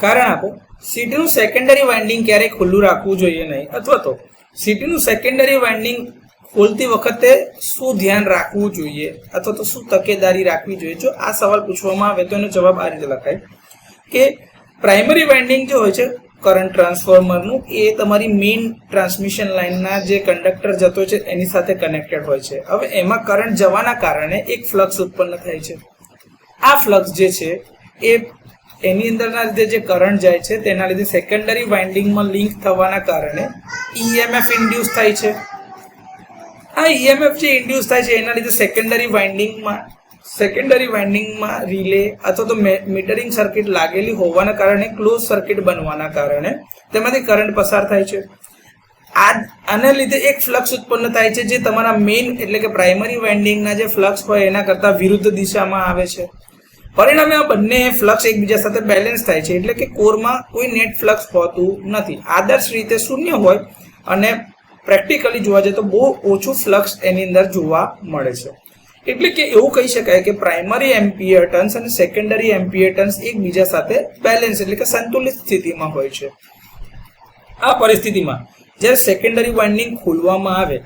કારણ આપો. CT નું સેકન્ડરી વાઇન્ડિંગ ક્યારે ખુલ્લું રાખવું જોઈએ નહીં, અથવા તો CT નું સેકન્ડરી વાઇન્ડિંગ ખોલતી વખતે શું ધ્યાન રાખવું જોઈએ અથવા તો શું તકેદારી રાખવી જોઈએ. જો આ સવાલ પૂછવામાં આવે તો એનો જવાબ આ રીતે લખાય કે પ્રાઇમરી વાઇન્ડિંગ જે હોય છે કરંટ ટ્રાન્સફોર્મરનું, એ તમારી મેઇન ટ્રાન્સમિશન લાઇનના જે કંડક્ટર જતો છે એની સાથે કનેક્ટેડ હોય છે. હવે એમાં કરંટ જવાના કારણે એક ફ્લક્સ ઉત્પન્ન થાય છે. આ ફ્લક્સ જે છે એ એની અંદરના લીધે જે કરંટ જાય છે તેના લીધે સેકન્ડરી વાઇન્ડિંગમાં લિંક થવાના કારણે EMF ઇન્ડ્યુસ થાય છે. આ EMF જે ઇન્ડ્યુસ થાય છે એના લીધે સેકન્ડરી વાઇન્ડિંગમાં રિલે અથવા તો મીટરિંગ સર્કિટ લાગેલી હોવાના કારણે ક્લોઝ સર્કિટ બનવાના કારણે તેમાંથી કરંટ પસાર થાય છે. આના લીધે એક ફ્લક્સ ઉત્પન્ન થાય છે જે તમારા મેઇન એટલે કે પ્રાઇમરી વાઇન્ડિંગના જે ફ્લક્સ હોય એના કરતાં વિરુદ્ધ દિશામાં આવે છે. પરિણામે આ બંને ફ્લક્સ એકબીજા સાથે બેલેન્સ થાય છે, એટલે કે કોરમાં કોઈ નેટ ફ્લક્સ હોતું નથી. આદર્શ રીતે શૂન્ય હોય અને પ્રેક્ટિકલી જોવા જાય તો બહુ ઓછું ફ્લક્સ એની અંદર જોવા મળે છે. એટલે કે એવું કહી શકાય કે પ્રાઇમરી એમ્પિયર ટર્ન્સ અને સેકન્ડરી એમ્પિયર ટર્ન્સ એકબીજા સાથે બેલેન્સ એટલે કે સંતુલિત સ્થિતિમાં હોય છે. આ પરિસ્થિતિમાં જ્યારે સેકન્ડરી વાઇન્ડિંગ ખોલવામાં આવે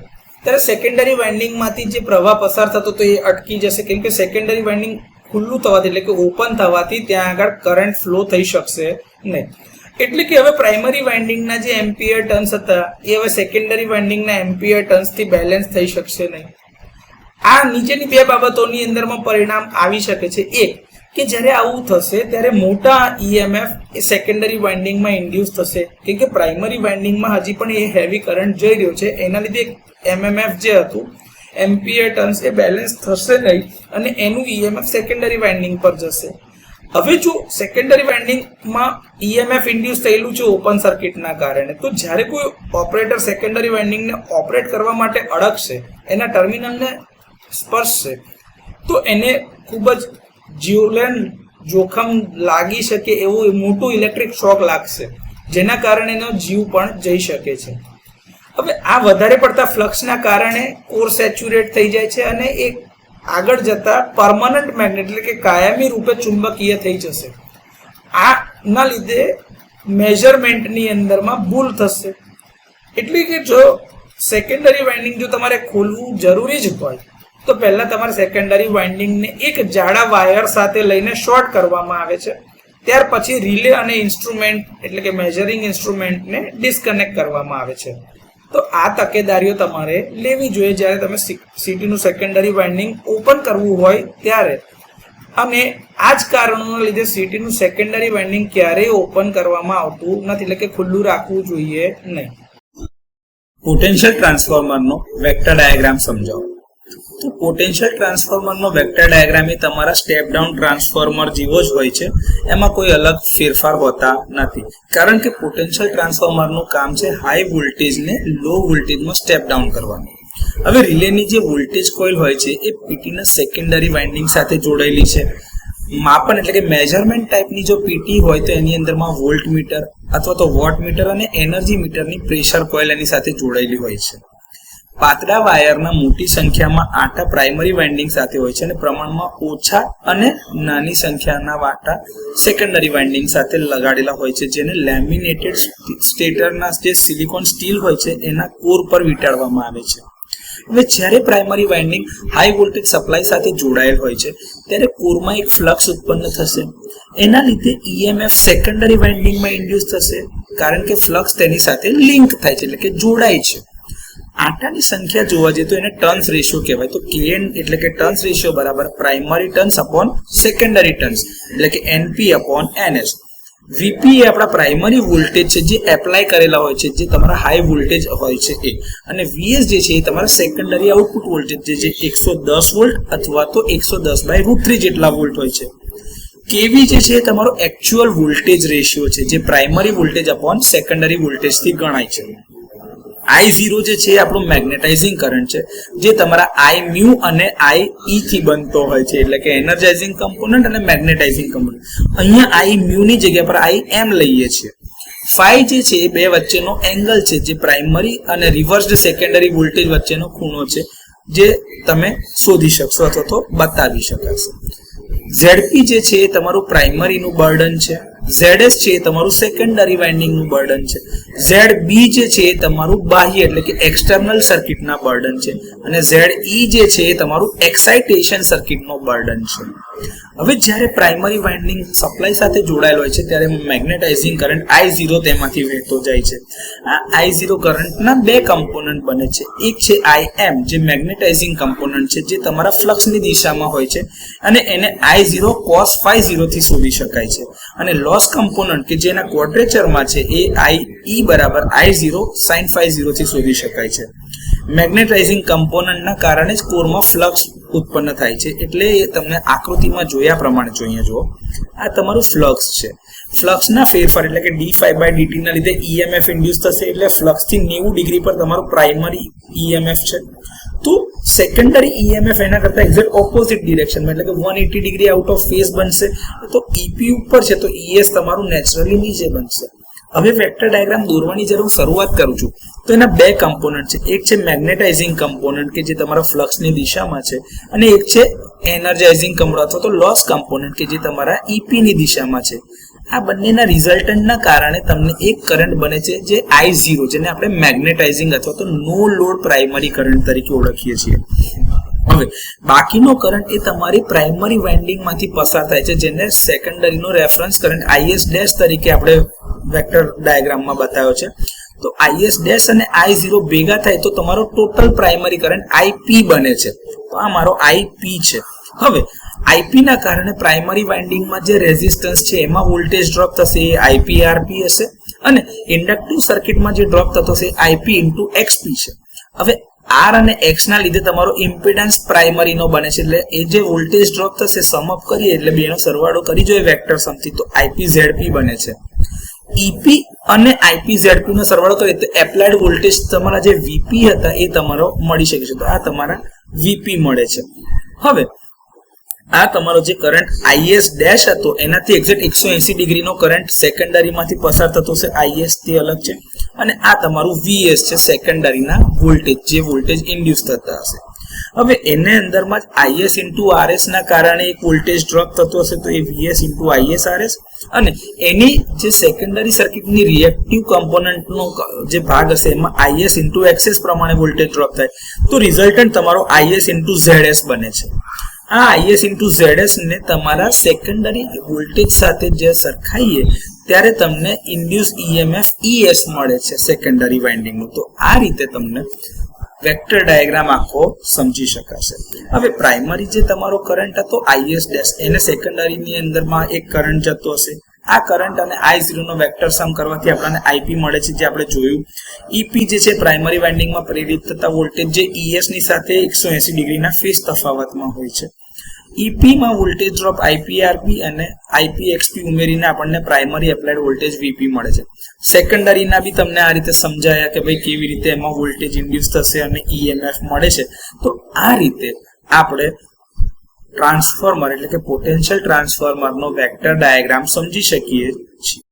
ત્યારે સેકન્ડરી વાઇન્ડિંગમાંથી જે પ્રવાહ પસાર થતો તો એ અટકી જશે, કેમ કે સેકન્ડરી વાઇન્ડિંગ ખુલ્લું થવાથી એટલે કે ઓપન થવાથી ત્યાં આગળ કરંટ ફ્લો થઈ શકશે નહીં. એટલે કે હવે પ્રાઇમરી વાઇન્ડિંગના જે એમ્પિયર ટર્ન્સ હતા એ હવે સેકન્ડરી વાઇન્ડિંગના એમ્પિયર ટર્ન્સથી બેલેન્સ થઈ શકશે નહીં. આ નીચેની બે બાબતોની અંદરમાં પરિણામ આવી શકે છે. એક કે જ્યારે આવું થશે ત્યારે મોટા EMF એ સેકન્ડરી વાઇન્ડિંગમાં ઇન્ડ્યુસ થશે, કેમ કે પ્રાઇમરી વાઇન્ડિંગમાં હજી પણ એ હેવી કરંટ જઈ રહ્યો છે. એના લીધે MMF જે હતું એમ્પિયર ટર્ન્સ એ બેલેન્સ થશે નહીં અને એનું EMF સેકન્ડરી વાઇન્ડિંગ પર જશે. હવે જો સેકન્ડરી વાઇન્ડિંગમાં EMF ઇન્ડ્યુસ થયેલું છે ઓપન સર્કિટના કારણે, તો જ્યારે કોઈ ઓપરેટર સેકન્ડરી વાઇન્ડિંગને ઓપરેટ કરવા માટે અડકશે, એના ટર્મિનલને સ્પર્શશે, તો એને ખૂબ જ જીવલેણ જોખમ લાગી શકે એવું મોટું ઇલેક્ટ્રિક શોક લાગશે, જેના કારણે એનો જીવ પણ જઈ શકે છે. હવે આ વધારે પડતા ફ્લક્સના કારણે કોર સેચ્યુરેટ થઈ જાય છે અને એ આગળ જતા પરમનન્ટ મેગ્નેટ એટલે કે કાયમી રૂપે ચુંબકીય થઈ જશે. આના લીધે મેઝરમેન્ટની અંદરમાં ભૂલ થશે. એટલે કે જો સેકન્ડરી વાઇન્ડિંગ જો તમારે ખોલવું જરૂરી જ હોય તો પહેલા તમારે સેકન્ડરી વાઇન્ડિંગને એક જાડા વાયર સાથે લઈને શોર્ટ કરવામાં આવે છે. ત્યાર પછી રિલે અને ઇન્સ્ટ્રુમેન્ટ એટલે કે મેઝરિંગ ઇન્સ્ટ્રુમેન્ટને ડિસ્કનેક્ટ કરવામાં આવે છે. તો આ તકેદારીઓ તમારે લેવી જોઈએ જ્યારે તમે CT નું સેકન્ડરી વાઇન્ડિંગ ઓપન કરવું હોય ત્યારે. અને આ જ કારણોના લીધે CT નું સેકન્ડરી વાઇન્ડિંગ ક્યારેય ઓપન કરવામાં આવતું નથી, એટલે કે ખુલ્લું રાખવું જોઈએ નહીં. પોટેન્શિયલ ટ્રાન્સફોર્મરનો વેક્ટર ડાયાગ્રામ સમજાવો. તો પોટેન્શિયલ ટ્રાન્સફોર્મરનો વેક્ટર ડાયાગ્રામ એ તમારા સ્ટેપ ડાઉન ટ્રાન્સફોર્મર જેવો જ હોય છે. એમાં કોઈ અલગ ફેરફાર હોતા નથી, કારણ કે પોટેન્શિયલ ટ્રાન્સફોર્મરનું કામ છે હાઈ વોલ્ટેજને લો વોલ્ટેજમાં સ્ટેપ ડાઉન કરવાનું. હવે રિલેની જે વોલ્ટેજ કોઇલ હોય છે એ પીટીના સેકન્ડરી વાઇન્ડિંગ સાથે જોડાયેલી છે. માપન એટલે કે મેઝરમેન્ટ ટાઈપની જો પીટી હોય તો એની અંદરમાં વોલ્ટ મીટર અથવા તો વોટ મીટર અને એનર્જી મીટરની પ્રેશર કોઇલ એની સાથે જોડાયેલી હોય છે. પાતળા વાયરના મોટી સંખ્યામાં આટા પ્રાઇમરી વાઇન્ડિંગ સાથે હોય છે અને પ્રમાણમાં ઓછા અને નાની સંખ્યાના વાટા સેકન્ડરી વાઇન્ડિંગ સાથે લગાડેલા હોય છે, જેને લેમિનેટેડ સ્ટેટરના જે સિલિકોન સ્ટીલ હોય છે એના કોર પર વીંટાળવામાં આવે છે. હવે જ્યારે primary winding high voltage supply સાથે જોડાયેલ હોય છે ત્યારે કોરમાં એક ફ્લક્સ ઉત્પન્ન થશે. એના લીધે EMF સેકન્ડરી વાઇન્ડિંગમાં ઇન્ડ્યુસ થશે, કારણ કે ફ્લક્સ તેની સાથે લિંક થાય છે એટલે કે જોડાય છે. આટાની સંખ્યા જોવા જઈએ તો એને ટર્ન્સ રેશિયો કહેવાય. તો KN એટલે કે ટર્ન્સ રેશિયો બરાબર primary turns upon secondary turns એટલે કે NP અપોન NS. VP એ આપણા પ્રાઇમરી વોલ્ટેજ છે જે એપ્લાય કરેલા હોય છે, જે તમારા હાઈ વોલ્ટેજ હોય છે એ, અને VS જે છે એ તમારા સેકન્ડરી આઉટપુટ વોલ્ટેજ જે 110 વોલ્ટ અથવા તો 110/√3 જેટલા વોલ્ટ હોય છે. KV જે છે એ તમારો એકચ્યુઅલ વોલ્ટેજ રેશિયો છે જે પ્રાઇમરી વોલ્ટેજ અપોન સેકન્ડરી વોલ્ટેજથી ગણાય છે. I0 જે છે એ આપણું મેગ્નેટાઇઝિંગ કરંટ છે જે તમારા I મ્યુ અને I E થી બનતો હોય છે, એટલે કે એનર્જાઇઝિંગ કમ્પોનન્ટ અને મેગ્નેટાઇઝિંગ કમ્પોનન્ટ. અહીંયા I મ્યુ ની જગ્યા પર I M લઈએ છીએ. ફાઈ જે છે એ બે વચ્ચેનો એંગલ છે જે પ્રાઇમરી અને રિવર્સ્ડ સેકન્ડરી વોલ્ટેજ વચ્ચેનો ખૂણો છે જે તમે શોધી શકશો અથવા તો બતાવી શકાશે. ZP જે છે એ તમારું પ્રાઇમરીનું બર્ડન છે ZS છે એ તમારું સેકન્ડરી વાઇન્ડિંગ નું બર્ડન છે, ZB જે છે એ તમારું બાહ્ય એટલે કે એક્સટર્નલ સર્કિટના બર્ડન છે, અને ZE જે છે એ તમારું એક્સાઇટેશન સર્કિટનો બર્ડન છે. હવે જ્યારે પ્રાઇમરી વાઇન્ડિંગ સપ્લાય સાથે જોડાયેલો હોય છે ત્યારે મેગ્નેટાઇઝિંગ કરંટ I0 તેમાંથી વહેતો જાય છે. આ I0 કરંટના બે કમ્પોનન્ટ બને છે. એક છે Im જે મેગ્નેટાઇઝિંગ કમ્પોનન્ટ છે, જે તમારા ફ્લક્સની દિશામાં હોય છે અને એને I0 cos phi 0 થી શોધી શકાય છે, અને લોસ કમ્પોનન્ટ કે જેના ક્વોડ્રેચરમાં છે એ I બરાબર I0 sin phi 0 થી શોધી શકાય છે. મેગ્નેટાઇઝિંગ કમ્પોનન્ટના કારણે જ કોરમાં ફ્લક્સ ઉત્પન્ન થાય છે. એટલે તમને આકૃતિમાં જોયા પ્રમાણે જોઈએ, જુઓ આ તમારું ફ્લક્સ છે. ફ્લક્સના ફેરફાર એટલે કે d phi by dt ના લીધે EMF ઇન્ડ્યુસ થશે, એટલે ફ્લક્સ થી 90 ડિગ્રી પર તમારું પ્રાઇમરી EMF છે. તો સેકન્ડરી EMF એના કરતા એક્ઝેક્ટ ઓપોઝિટ ડિરેક્શનમાં એટલે કે 180 ડિગ્રી આઉટ ઓફ ફેઝ બનશે. તો EP ઉપર છે તો ES તમારું નેચરલી નીચે બનશે. હવે વેક્ટર ડાયાગ્રામ દોરવાની જ્યારે હું શરૂઆત કરું છું તો એના બે કમ્પોનન્ટ છે. એક છે મેગ્નેટાઇઝિંગ કમ્પોનન્ટ કે જે તમારા ફ્લક્સની દિશામાં છે, અને એક છે એનર્જાઇઝિંગ કમ્પોનન્ટ અથવા તો લોસ કમ્પોનન્ટ કે જે તમારા EP ની દિશામાં છે. આ બંનેના રિઝલ્ટન્ટના કારણે તમને એક કરંટ બને છે જે I0, જેને આપણે મેગ્નેટાઇઝિંગ અથવા તો નો લોડ પ્રાઇમરી કરંટ તરીકે ઓળખીએ છીએ. હવે બાકીનો કરંટ એ તમારી પ્રાઇમરી વાઇન્ડિંગ માંથી પસાર થાય છે, જેને સેકન્ડરીનો રેફરન્સ કરંટ IS ડેશ તરીકે આપણે વેક્ટર ડાયાગ્રામમાં બતાવ્યો છે. તો IS ડેશ અને I0 ભેગા થાય તો તમારો ટોટલ પ્રાઇમરી કરંટ IP બને છે. તો આ મારો IP છે. હવે IP ના કારણે પ્રાઇમરી વાઇન્ડિંગમાં જે રેઝિસ્ટન્સ છે એમાં વોલ્ટેજ ડ્રોપ થશે, એ IPRP હશે, અને ઇન્ડક્ટિવ સર્કિટમાં જે ડ્રોપ થતો હશે IP into XP છે. હવે R અને X ના લીધે તમારો ઇમ્પિડન્સ પ્રાઇમરીનો બને છે, એટલે એ જે વોલ્ટેજ ડ્રોપ થશે સમ અપ કરીએ એટલે બેનો સરવાળો કરી જોઈએ વેક્ટર સમથી તો IPZP બને છે. EP અને IPZP નો સરવાળો કરીએ તો એપ્લાઇડ વોલ્ટેજ તમારા જે VP હતા એ તમારો મળી શકે છે. તો આ તમારા VP મળે છે. હવે આ તમારો જે કરંટ IS ડેશ હતો એનાથી એક્ઝેક્ટ 180 ડિગ્રીનો કરંટ સેકન્ડરીમાંથી પસાર થતો છે, IS તે અલગ છે, અને આ તમારું VS છે સેકન્ડરીના વોલ્ટેજ, જે વોલ્ટેજ ઇન્ડ્યુસ થતા હશે. હવે એને અંદરમાં જ IS into RS ના કારણે એક વોલ્ટેજ ડ્રોપ થતો હશે, તો એ VS into IS RS, અને એની જે સેકન્ડરી સર્કિટની રિએક્ટિવ કમ્પોનન્ટનો જે ભાગ હશે એમાં IS into XS પ્રમાણે વોલ્ટેજ ડ્રોપ થાય, તો રિઝલ્ટન્ટ તમારો IS into ZS બને છે. આ IS into ZS ને તમારા સેકન્ડરી વોલ્ટેજ સાથે જે સરખાઈએ ત્યારે તમને ઇન્ડ્યુસ EMF ES મળે છે સેકન્ડરી વાઇન્ડિંગનું. તો આ રીતે તમને વેક્ટર ડાયાગ્રામ આખો સમજી શકાશે. હવે પ્રાઇમરી જે તમારો કરંટ હતો IS ડેશ, એને સેકન્ડરીની અંદરમાં એક કરંટ જતો હશે. આ કરંટ અને I0 નો વેક્ટર સમ કરવાથી આપણને IP મળે છે, જે આપણે જોયું. EP જે છે પ્રાઇમરી વાઇન્ડિંગમાં પ્રેરિત થતા વોલ્ટેજ જે ES ની સાથે 180 ડિગ્રીના ફેઝ તફાવતમાં હોય છે. EP માં વોલ્ટેજ ડ્રોપ IPRP અને IPXP ઉમેરીને આપણને પ્રાઇમરી એપ્લાઇડ વોલ્ટેજ VP મળે છે. સેકન્ડરીના બી તમને આ રીતે સમજાયા કે ભાઈ કેવી રીતે એમાં વોલ્ટેજ ઇન્ડ્યુસ થશે અને EMF મળે છે. તો આ રીતે આપણે ટ્રાન્સફોર્મર એટલે કે પોટેન્શિયલ ટ્રાન્સફોર્મરનો વેક્ટર ડાયાગ્રામ સમજી શકીએ છીએ.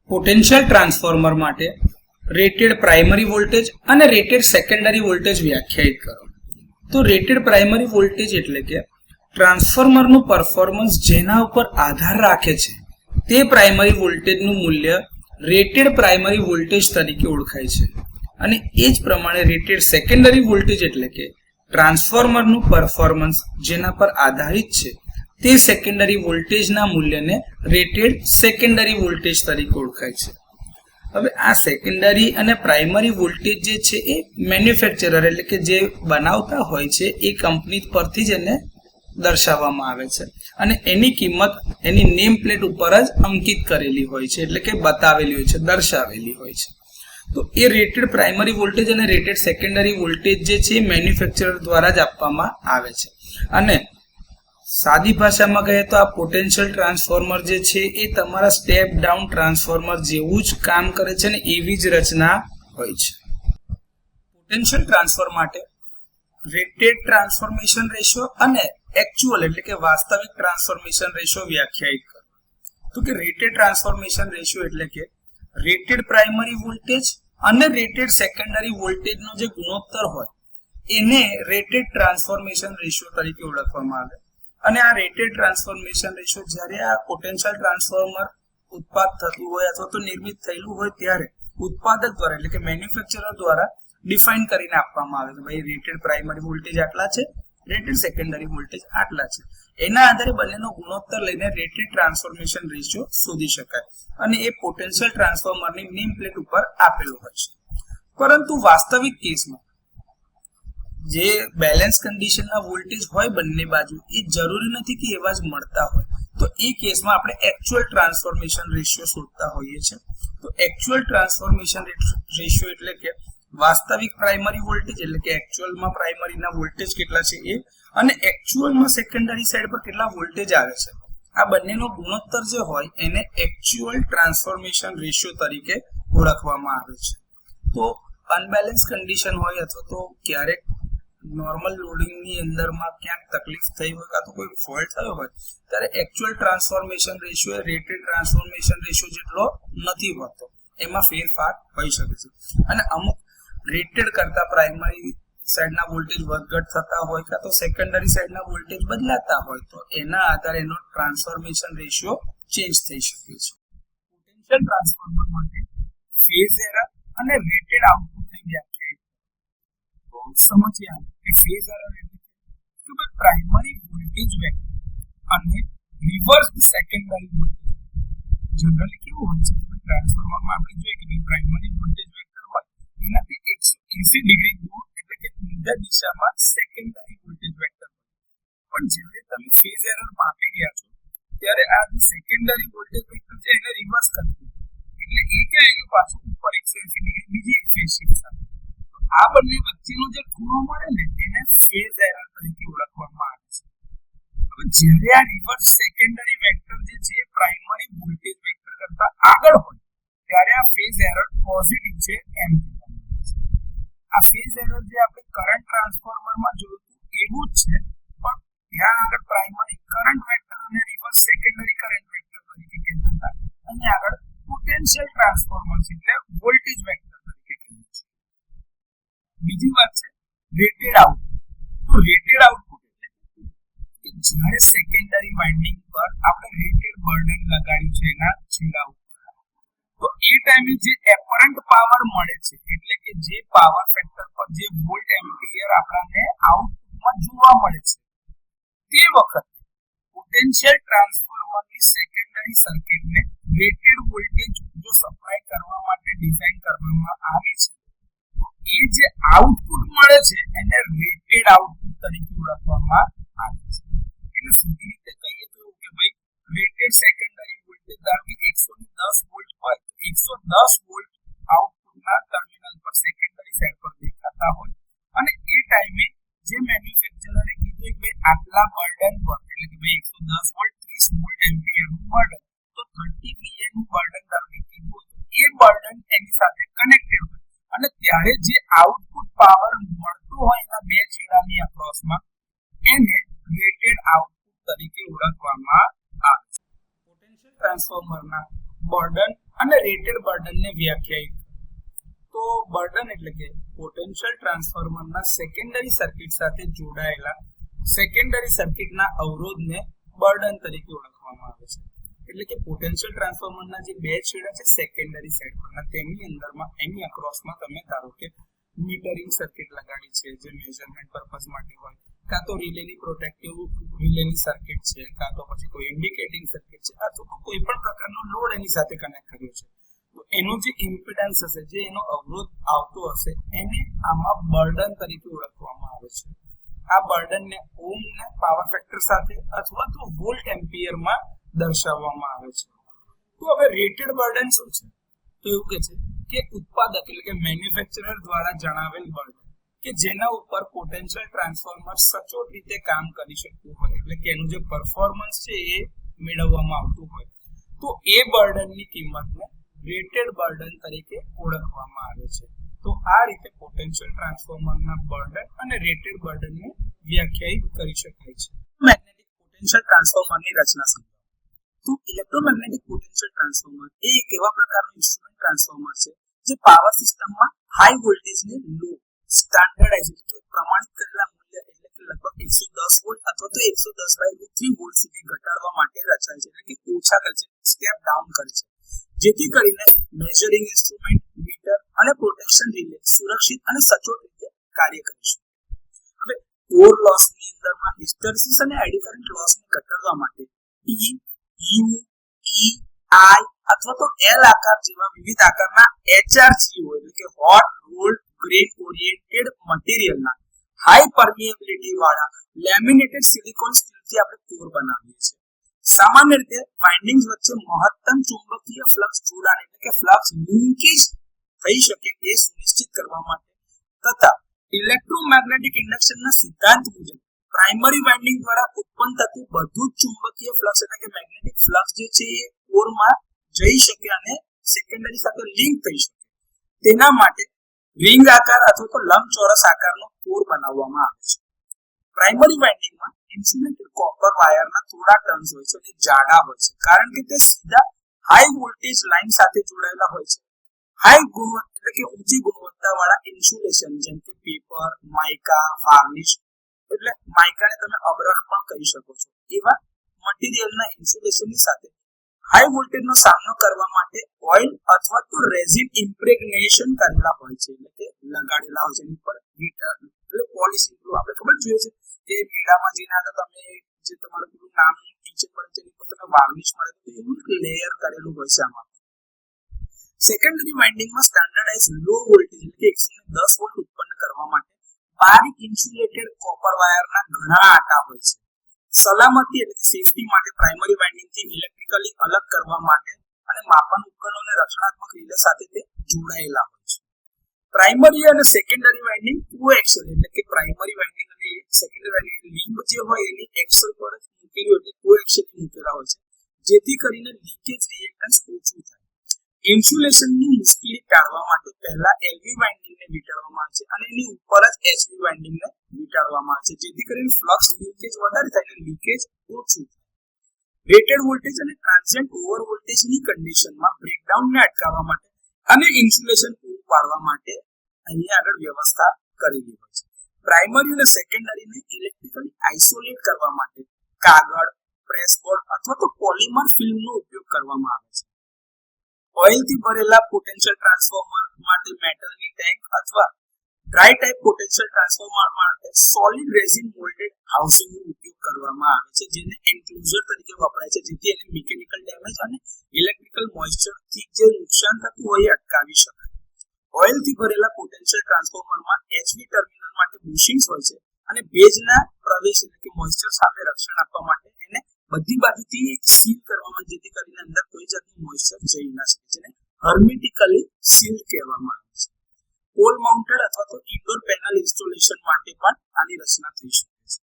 પોટેન્શિયલ ટ્રાન્સફોર્મર માટે રેટેડ પ્રાઇમરી વોલ્ટેજ અને રેટેડ સેકન્ડરી વોલ્ટેજ વ્યાખ્યાયિત કરો. તો રેટેડ પ્રાઇમરી વોલ્ટેજ એટલે કે ટ્રાન્સફોર્મરનું પરફોર્મન્સ જેના ઉપર આધાર રાખે છે તે પ્રાઇમરી વોલ્ટેજનું મૂલ્ય રેટેડ પ્રાઇમરી વોલ્ટેજ તરીકે ઓળખાય છે. અને એ જ પ્રમાણે રેટેડ સેકન્ડરી વોલ્ટેજ એટલે કે ટ્રાન્સફોર્મરનું પરફોર્મન્સ જેના પર આધારિત છે તે સેકન્ડરી વોલ્ટેજના મૂલ્યને રેટેડ સેકન્ડરી વોલ્ટેજ તરીકે ઓળખાય છે. હવે આ સેકન્ડરી અને પ્રાઇમરી વોલ્ટેજ જે છે એ મેન્યુફેક્ચરર એટલે કે જે બનાવતા હોય છે એ કંપની પરથી જ એને દર્શાવવામાં આવે છે, અને એની કિંમત એની નેમ પ્લેટ ઉપર જ અંકિત કરેલી હોય છે, એટલે કે બતાવેલી હોય છે, દર્શાવેલી હોય છે. તો એ રેટેડ પ્રાઇમરી વોલ્ટેજ અને રેટેડ સેકન્ડરી વોલ્ટેજ જે છે મેન્યુફેક્ચરર દ્વારા જ આપવામાં આવે છે. અને સાદી ભાષામાં કહીએ તો આ પોટેન્શિયલ ટ્રાન્સફોર્મર જે છે એ તમારા સ્ટેપ ડાઉન ટ્રાન્સફોર્મર જેવું જ કામ કરે છે ને એવી જ રચના હોય છે. પોટેન્શિયલ ટ્રાન્સફર માટે રેટેડ ટ્રાન્સફોર્મેશન રેશિયો અને એકચ્યુઅલ એટલે કે વાસ્તવિક ટ્રાન્સફોર્મેશન રેશિયો વ્યાખ્યાયિત કરો. તો કે રેટેડ ટ્રાન્સફોર્મેશન રેશિયો એટલે કે રેટેડ પ્રાઇમરી વોલ્ટેજ અને રેટેડ સેકન્ડરી વોલ્ટેજનો જે ગુણોત્તર હોય એને રેટેડ ટ્રાન્સફોર્મેશન રેશિયો તરીકે ઓળખવામાં આવે. અને આ રેટેડ ટ્રાન્સફોર્મેશન રેશિયો જ્યારે આ પોટેન્શિયલ ટ્રાન્સફોર્મર ઉત્પાદ થતું હોય અથવા તો નિર્મિત થયેલું હોય ત્યારે ઉત્પાદક દ્વારા એટલે કે મેન્યુફેક્ચરર દ્વારા ડિફાઇન કરીને આપવામાં આવે છે ભાઈ રેટેડ પ્રાઇમરી વોલ્ટેજ આટલા છે, રેટેડ સેકન્ડરી વોલ્ટેજ આટલા છે. એના આધારે બંનેનો ગુણોત્તર લઈને રેટેડ ટ્રાન્સફોર્મેશન રેશિયો શોધી શકાય અને એ પોટેન્શિયલ ટ્રાન્સફોર્મરની નેમ પ્લેટ ઉપર આપેલું હોય છે. પરંતુ વાસ્તવિક કેસમાં જે બેલેન્સ કન્ડિશનના વોલ્ટેજ હોય બંને બાજુ એ જરૂરી નથી કે એવા જ મળતા હોય. તો એ કેસમાં આપણે એક્ચ્યુઅલ ટ્રાન્સફોર્મેશન રેશિયો શોધતા હોઈએ છીએ. તો એક્ચ્યુઅલ ટ્રાન્સફોર્મેશન રેશિયો એટલે કે વાસ્તવિક પ્રાઇમરી વોલ્ટેજ એટલે કે એક્ચ્યુઅલમાં પ્રાઇમરીના વોલ્ટેજ કેટલા છે એ અને એક્ચ્યુઅલમાં સેકન્ડરી સાઈડ પર કેટલા વોલ્ટેજ આવે છે આ બંનેનો ગુણોત્તર જે હોય એને એક્ચ્યુઅલ ટ્રાન્સફોર્મેશન રેશિયો તરીકે ઓળખવામાં આવે છે. તો અનબેલેન્સ કન્ડિશન હોય અથવા તો ક્યારેક નોર્મલ લોડિંગની અંદરમાં ક્યાંક તકલીફ થઈ હોય કાં તો કોઈ ફોલ્ટ થયો હોય ત્યારે actual transformation ratio rated transformation ratio જેટલો નથી હોતો, એમાં ફેરફાર હોઈ શકે છે. અને અમુક રેટેડ કરતા પ્રાઇમરી સાઈડના વોલ્ટેજ વધઘટ થતા હોય કાં તો સેકન્ડરી સાઈડના વોલ્ટેજ બદલાતા હોય તો એના આધારે એનો ટ્રાન્સફોર્મેશન રેશિયો ચેન્જ થઈ શકે છે. પોટેન્શિયલ ટ્રાન્સફોર્મર માટે ફેઝ એરર અને રેટેડ આઉટપુટની વ્યાખ્યા તો સમજ્યા કે ફેઝ એરર એટલે કે ભાઈ પ્રાઇમરી વોલ્ટેજ વેક્ટર અને રિવર્સ્ડ સેકન્ડરી વોલ્ટેજ. જનરલી કેવું હોય છે કે ભાઈ ટ્રાન્સફોર્મરમાં આપણે જોઈએ કે ભાઈ પ્રાઇમરી વોલ્ટેજ વેક્ટર હોય એનાથી 180 ડિગ્રી દૂર એટલે કે ઊંધા દિશામાં સેકન્ડરી વોલ્ટેજ વેક્ટર હોય. પણ જ્યારે તમે ફેઝ એરર માપી રહ્યા છો ત્યારે આ જે સેકન્ડરી વોલ્ટેજ વેક્ટર છે એને રિવર્સ કરી દીધું એટલે એ ક્યાં એનું પાછું ઉપર 180 ડિગ્રી બીજી એક ફેઝ શિફ્ટ સાથે. તો આ બંને વચ્ચેનો જે ખૂણો મળે ને એને ફેઝ એરર તરીકે ઓળખવામાં આવે છે. હવે જ્યારે આ રિવર્સ સેકન્ડરી વેક્ટર જે છે પ્રાઇમરી વોલ્ટેજ વેક્ટર કરતા આગળ હોય ત્યારે આ ફેઝ એરર પોઝિટિવ છે એમ કહેવામાં આવે છે. આ ફેઝ એરર જે આપણે કરંટ ટ્રાન્સફોર્મરમાં જોયું એવું જ છે પણ ત્યાં આગળ પ્રાઇમરી કરંટ વેક્ટર અને રિવર્સ સેકન્ડરી કરંટ વેક્ટર તરીકે કહેતા હતા. અહીંયા આગળ પોટેન્શિયલ ટ્રાન્સફોર્મર એટલે વોલ્ટેજ વેક્ટર તરીકે કહીએ છીએ. બીજી વાત છે રેટેડ આઉટપુટ. તો રેટેડ આઉટપુટ એટલે કે જ્યારે સેકન્ડરી વાઇન્ડિંગ પર આપણે રેટેડ બર્ડન લગાડ્યું છે એના છેડા ઉપર તો એ ટાઈમે જે એપરન્ટ પાવર મળે છે એટલે કે જે પાવર ફેક્ટર પર જે વોલ્ટ એમ્પિયર આપણને આઉટપુટમાં જોવા મળે છે તે વખતે પોટેન્શિયલ ટ્રાન્સફોર્મરની સેકન્ડરી સર્કિટને રેટેડ વોલ્ટેજ જો સપ્લાય કરવા માટે ડિઝાઇન કરવામાં આવી છે તો એ જે આઉટપુટ મળે છે એને રેટેડ આઉટપુટ તરીકે ઓળખવામાં આવે છે. એટલે સીધી રીતે કહીએ તો કે ભાઈ રેટેડ સેકન્ડરી વોલ્ટેજ ધારો કે 110 વોલ્ટ હોય તો 110 વોલ્ટ આઉટપુટના ટર્મિનલ પર સેકન્ડરી સાઈડ પર દેખાતા હોય અને એ ટાઈમે જે મેન્યુફેક્ચરરે કીધું કે ભાઈ આટલા બર્ડન પર એટલે કે ભાઈ 110 વોલ્ટ 30 વોલ્ટ એમ્પિયર નું બર્ડન તો 30 VA નું બર્ડન ધારો કે કીધું તો એ બર્ડન એની સાથે કનેક્ટેડ હોય અને ત્યારે જે આઉટપુટ પાવર મળતો હોય એના બે છેડાની અક્રોસમાં એને રેટેડ આઉટપુટ તરીકે ઓળખવામાં આવે છે. પોટેન્શિયલ ટ્રાન્સફોર્મરના બર્ડન અને રેટેડ બર્ડનને વ્યાખ્યાયિત તો બર્ડન એટલે કે પોટેન્શિયલ ટ્રાન્સફોર્મરના સેકન્ડરી સર્કિટ સાથે જોડાયેલા સેકન્ડરી સર્કિટના અવરોધને બર્ડન તરીકે ઓળખવામાં આવે છે. એટલે કે પોટેન્શિયલ ટ્રાન્સફોર્મરના જે બે છેડા છે સેકન્ડરી સાઈડ પરના તેની અંદરમાં એની અક્રોસમાં તમે ધારો કે મીટરિંગ સર્કિટ લગાડી છે જે મેઝરમેન્ટ પર્પઝ માટે હોય કાં તો રિલેની પ્રોટેક્ટિવ રિલેની સર્કિટ છે કાં તો પછી કોઈ ઇન્ડિકેટિંગ સર્કિટ છે અથવા કોઈ પણ પ્રકારનો લોડ એની સાથે કનેક્ટ કર્યો છે તો એનો જે ઇમ્પિડન્સ હશે જે એનો અવરોધ આવતો હશે એને આમાં બર્ડન તરીકે ઓળખવામાં આવે છે. આ બર્ડનને ઓમ ને પાવર ફેક્ટર સાથે અથવા તો વોલ્ટ એમ્પિયરમાં દર્શાવવામાં આવે છે. તો હવે રેટેડ બર્ડન શું છે તો એવું કે છે કે ઉત્પાદક એટલે કે મેન્યુફેક્ચરર દ્વારા જણાવેલ બર્ડન કે જેના ઉપર પોટેન્શિયલ ટ્રાન્સફોર્મર સચોટ રીતે કામ કરી શકતું હોય એટલે કે એનું જે પરફોર્મન્સ છે એ મેળવવામાં આવતું હોય તો એ બર્ડનની કિંમતને રેટેડ બર્ડન તરીકે ઓળખવામાં આવે છે. તો આ રીતે પોટેન્શિયલ ટ્રાન્સફોર્મરના બર્ડન અને રેટેડ બર્ડનને વ્યાખ્યાયિત કરી શકાય છે. મેગ્નેટિક પોટેન્શિયલ ટ્રાન્સફોર્મરની રચના સમજો. તો ઇલેક્ટ્રોમેગ્નેટિક પોટેન્શિયલ ટ્રાન્સફોર્મર એ એક એવા પ્રકારનું ઇન્સ્ટ્રુમેન્ટ ટ્રાન્સફોર્મર છે જે પાવર સિસ્ટમમાં હાઈ વોલ્ટેજને લો સ્ટાન્ડર્ડાઇઝ એટલે કે પ્રમાણિત કરેલા મૂલ્ય એટલે કે લગભગ 110 વોલ્ટ અથવા તો 110/√3 વોલ્ટ સુધી ઘટાડવા માટે રચાય છે, એટલે કે ઓછા કરે છે, સ્ટેપ ડાઉન કરે છે, જેથી કરીને મેઝરિંગ ઇન્સ્ટ્રુમેન્ટ, મીટર અને પ્રોટેક્શન રિલે સુરક્ષિત અને સચોટ રીતે કાર્ય કરી શકે. હવે કોર લોસની અંદરમાં હિસ્ટેરેસિસ અને એડી કરંટ લોસને ઘટાડવા માટે ટી, યુ, ઈ, આઈ અથવા તો એલ આકાર જેવા વિવિધ આકારના HRGO એટલે કે હોટ રોલ્ડ ગ્રેન ઓરિએન્ટેડ મટીરીયલના હાઈ પરમિએબિલિટી વાળા લેમિનેટેડ સિલિકોન સ્ટીલથી આપણે કોર બનાવીએ છીએ. સામાન્ય રીતે વાઇન્ડિંગ્સ વચ્ચે મહત્તમ ચુંબકીય ફ્લક્સ જોડાણ એટલે કે ફ્લક્સ લિંકેજ થઈ શકે એ સુનિશ્ચિત કરવા માટે તથા ઇલેક્ટ્રોમેગ્નેટિક ઇન્ડક્શનના સિદ્ધાંત મુજબ પ્રાઇમરી વાઇન્ડિંગ દ્વારા ઉત્પન્ન થતું બધું જ ચુંબકીય ફ્લક્સ એટલે કે મેગ્નેટિક ફ્લક્સ જે છે એ કોરમાં જઈ શકે અને સેકન્ડરી સાથે લિંક થઈ શકે, તેના માટે રિંગ આકાર અથવા તો લંબચોરસ આકારનો કોર બનાવવામાં આવે છે. પ્રાઇમરી વાઇન્ડિંગમાં ઇન્સ્યુલેટેડ કોપર વાયરના થોડા ટર્ન્સ હોય છે અને જાડા હોય છે, કારણ કે તે સીધા હાઈ વોલ્ટેજ લાઇન સાથે જોડાયેલા હોય છે. હાઈ ગુણવત્તા એટલે કે ઊંચી ગુણવત્તાવાળા ઇન્સ્યુલેશન જેમ કે પેપર, માઇકા, વાર્નિશ એટલે માઇકાને તમે અબરખ પણ કહી શકો છો, એવા મટીરીયલના ઇન્સ્યુલેશનની સાથે હાઈ વોલ્ટેજનો સામનો કરવા માટે ઓઇલ અથવા તો રેઝિન ઇમ્પ્રેગ્નેશન કરેલા હોય છે, એટલે કે લગાડેલા હોય છે એની પર એટલે પોલિશિંગ આપણે ખબર જોઈએ છે કે મેળામાં જઈને તમે જે તમારું પેલું નામ ટીચર મળે તેની પર તમે વાર્નિશ મળે તો એવું લેયર કરેલું હોય છે. આમાં સેકન્ડરી વાઇન્ડિંગમાં સ્ટાન્ડર્ડાઇઝ લો વોલ્ટેજ એટલે કે 110 વોલ્ટ ઉત્પન્ન કરવા માટે બારીક ઇન્સ્યુલેટેડ કોપર વાયરના ઘણા આટા હોય છે. સલામતી એટલે કે સેફટી માટે પ્રાઇમરી વાઇન્ડિંગથી ઇલેક્ટ્રિકલી અલગ કરવા માટે અને માપન ઉપકરણોને રક્ષણાત્મક રિલે સાથે તે જોડાયેલા હોય છે. પ્રાઇમરી અને સેકન્ડરી વાઇન્ડિંગ કોએક્સિયલ એટલે કે પ્રાઇમરી વાઇન્ડિંગ અને સેકન્ડરી વાઇન્ડિંગ લિંબ જે હોય એની એક્સલ પર જ મૂકેલી એટલે કોએક્સિયલ મૂકેલા હોય છે, જેથી કરીને લીકેજ રિએક્ટન્સ ઓછું થાય. ઇન્સ્યુલેશનની મુશ્કેલી ટાળવા માટે પહેલા એલવી વાઇન્ડિંગને વીંટાળવામાં આવે છે અને એની ઉપર જ એચવી વાઇન્ડિંગને વીંટાળવામાં આવે છે, જેથી કરીને ફ્લક્સ લિંકેજ વધારે થાય અને લીકેજ ઓછું થાય. રેટેડ વોલ્ટેજ અને ટ્રાન્ઝિયન્ટ ઓવર વોલ્ટેજની કન્ડિશનમાં બ્રેકડાઉનને અટકાવવા માટે અને ઇન્સ્યુલેશન પૂરું પાડવા માટે અહીંયા આગળ વ્યવસ્થા કરેલી હોય છે. પ્રાઇમરી અને સેકન્ડરીને ઇલેક્ટ્રિકલી આઇસોલેટ કરવા માટે કાગળ, પ્રેસબોર્ડ અથવા તો પોલિમર ફિલ્મનો ઉપયોગ કરવામાં આવે છે. ઓઇલથી ભરેલા પોટેન્શિયલ ટ્રાન્સફોર્મર માટે મેટલની ટેન્ક અથવા ડ્રાય ટાઇપ પોટેન્શિયલ ટ્રાન્સફોર્મર માટે સોલિડ રેઝિન મોલ્ડેડ હાઉસિંગનો ઉપયોગ કરવામાં આવે છે, જેને એન્ક્લોઝર તરીકે વપરાય છે, જેથી એને મિકેનિકલ ડેમેજ અને ઇલેક્ટ્રિકલ મોઇસ્ચરથી જે નુકસાન થતું હોય એ અટકાવી શકાય. ઓઇલથી ભરેલા પોટેન્શિયલ ટ્રાન્સફોર્મરમાં એચવી ટર્મિનલ માટે બુશિંગ્સ હોય છે અને ભેજના પ્રવેશ એટલે કે મોઇસ્ચર સામે રક્ષણ આપવા માટે એને બધી બાજુથી સીલ કરવામાં, જેથી કરીને અંદર કોઈ જાતનું મોઇસ્ચર જઈ ના શકે, જેને હર્મેટિકલી સીલ કહેવામાં આવે છે. પોલ માઉન્ટેડ અથવા તો ઇન્ડોર પેનલ ઇન્સ્ટોલેશન માટે પણ આની રચના થઈ શકે છે.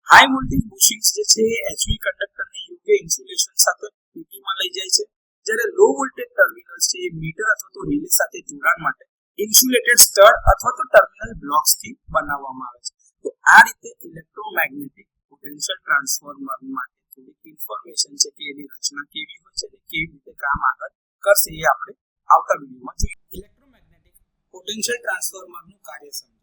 હાઈ વોલ્ટેજ બુશિંગ્સ જે છે એ એચવી કંડક્ટરને યોગ્ય ઇન્સ્યુલેશન સાથે પીટીમાં લઈ જાય છે, જ્યારે લો વોલ્ટેજ ટર્મિનલ્સ છે એ મીટર અથવા તો રિલે સાથે જોડાણ માટે ઇન્સ્યુલેટેડ સ્ટડ અથવા તો ટર્મિનલ બ્લોક્સથી બનાવવામાં આવે છે. તો આ રીતે ઇલેક્ટ્રોમેગ્નેટિક પોટેન્શિયલ ટ્રાન્સફોર્મર માટે થોડીક ઇન્ફોર્મેશન છે કે એની રચના કેવી હોય છે અને કેવી રીતે કામ આગળ કરશે એ આપણે આવતા વિડીયોમાં જોઈએ. ઇલેક્ટ્રોમેગ્નેટિક પોટેન્શિયલ ટ્રાન્સફોર્મરનું કાર્ય સમજો.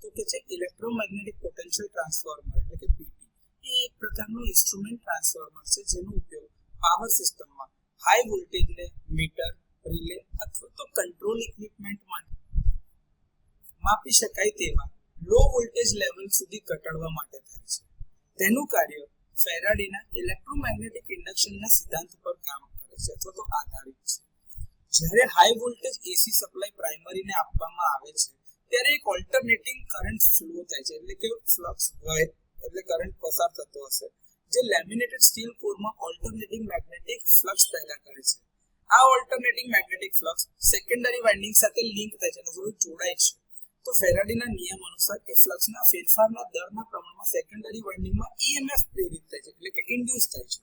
તો કે છે ઇલેક્ટ્રોમેગ્નેટિક પોટેન્શિયલ ટ્રાન્સફોર્મર એટલે કે પીટી એ એક પ્રકારનું ઇન્સ્ટ્રુમેન્ટ ટ્રાન્સફોર્મર છે, જેનો ઉપયોગ પાવર સિસ્ટમમાં હાઈ વોલ્ટેજને મીટર, રિલે અથવા તો કંટ્રોલ ઇક્વિપમેન્ટ માટે માપી શકાય તેવા લો વોલ્ટેજ લેવલ સુધી ઘટાડવા માટે થાય છે. તેનું કાર્ય ફેરાડેના ઇલેક્ટ્રોમેગ્નેટિક ઇન્ડક્શનના સિદ્ધાંત પર કામ કરે છે અથવા તો આધારિત છે. જ્યારે હાઈ વોલ્ટેજ એસી સપ્લાય પ્રાઇમરીને આપવામાં આવે છે ત્યારે એક ઓલ્ટરનેટિંગ કરંટ ફ્લો થાય છે, એટલે કે ફ્લક્સ વહે એટલે કરંટ પસાર થતો હશે, જે લેમિનેટેડ સ્ટીલ કોરમાં ઓલ્ટરનેટિંગ મેગ્નેટિક ફ્લક્સ પેદા કરે છે. આ alternating magnetic flux secondary winding સાથે લિંક થાય છે અને જોડાય છે. તો ફેરાડેના નિયમ અનુસાર એ ફ્લક્સના ફેરફારના દરના પ્રમાણમાં સેકન્ડરી વાઇન્ડિંગમાં EMF પ્રેરિત થાય છે, એટલે કે ઇન્ડ્યુસ થાય છે.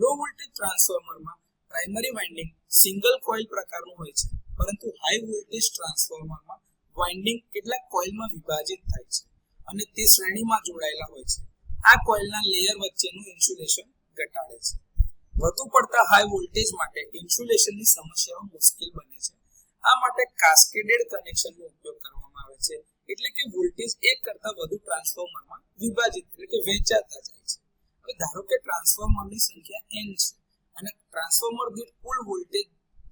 લો વોલ્ટેજ ટ્રાન્સફોર્મરમાં પ્રાઇમરી વાઇન્ડિંગ સિંગલ કોઇલ પ્રકારનું હોય છે, પરંતુ હાઈ વોલ્ટેજ ટ્રાન્સફોર્મરમાં વાઇન્ડિંગ કેટલાક કોઇલમાં વિભાજિત થાય છે અને તે શ્રેણીમાં જોડાયેલા હોય છે. આ કોઇલના લેયર વચ્ચેનું ઇન્સ્યુલેશન ઘટાડે છે. વધુ પડતા હાઈ વોલ્ટેજ માટે ઇન્સ્યુલેશનની સમસ્યાઓ મુશ્કેલ બને છે. આ માટે કાસ્કેડેડ કનેક્શનનો ઉપયોગ કરવામાં આવે છે, એટલે કે વોલ્ટેજ એક કરતા વધુ ટ્રાન્સફોર્મરમાં વિભાજિત એટલે કે વહેંચાતા જાય છે. હવે ધારો કે ટ્રાન્સફોર્મરની સંખ્યા n છે અને ટ્રાન્સફોર્મર દીઠ કુલ વોલ્ટેજ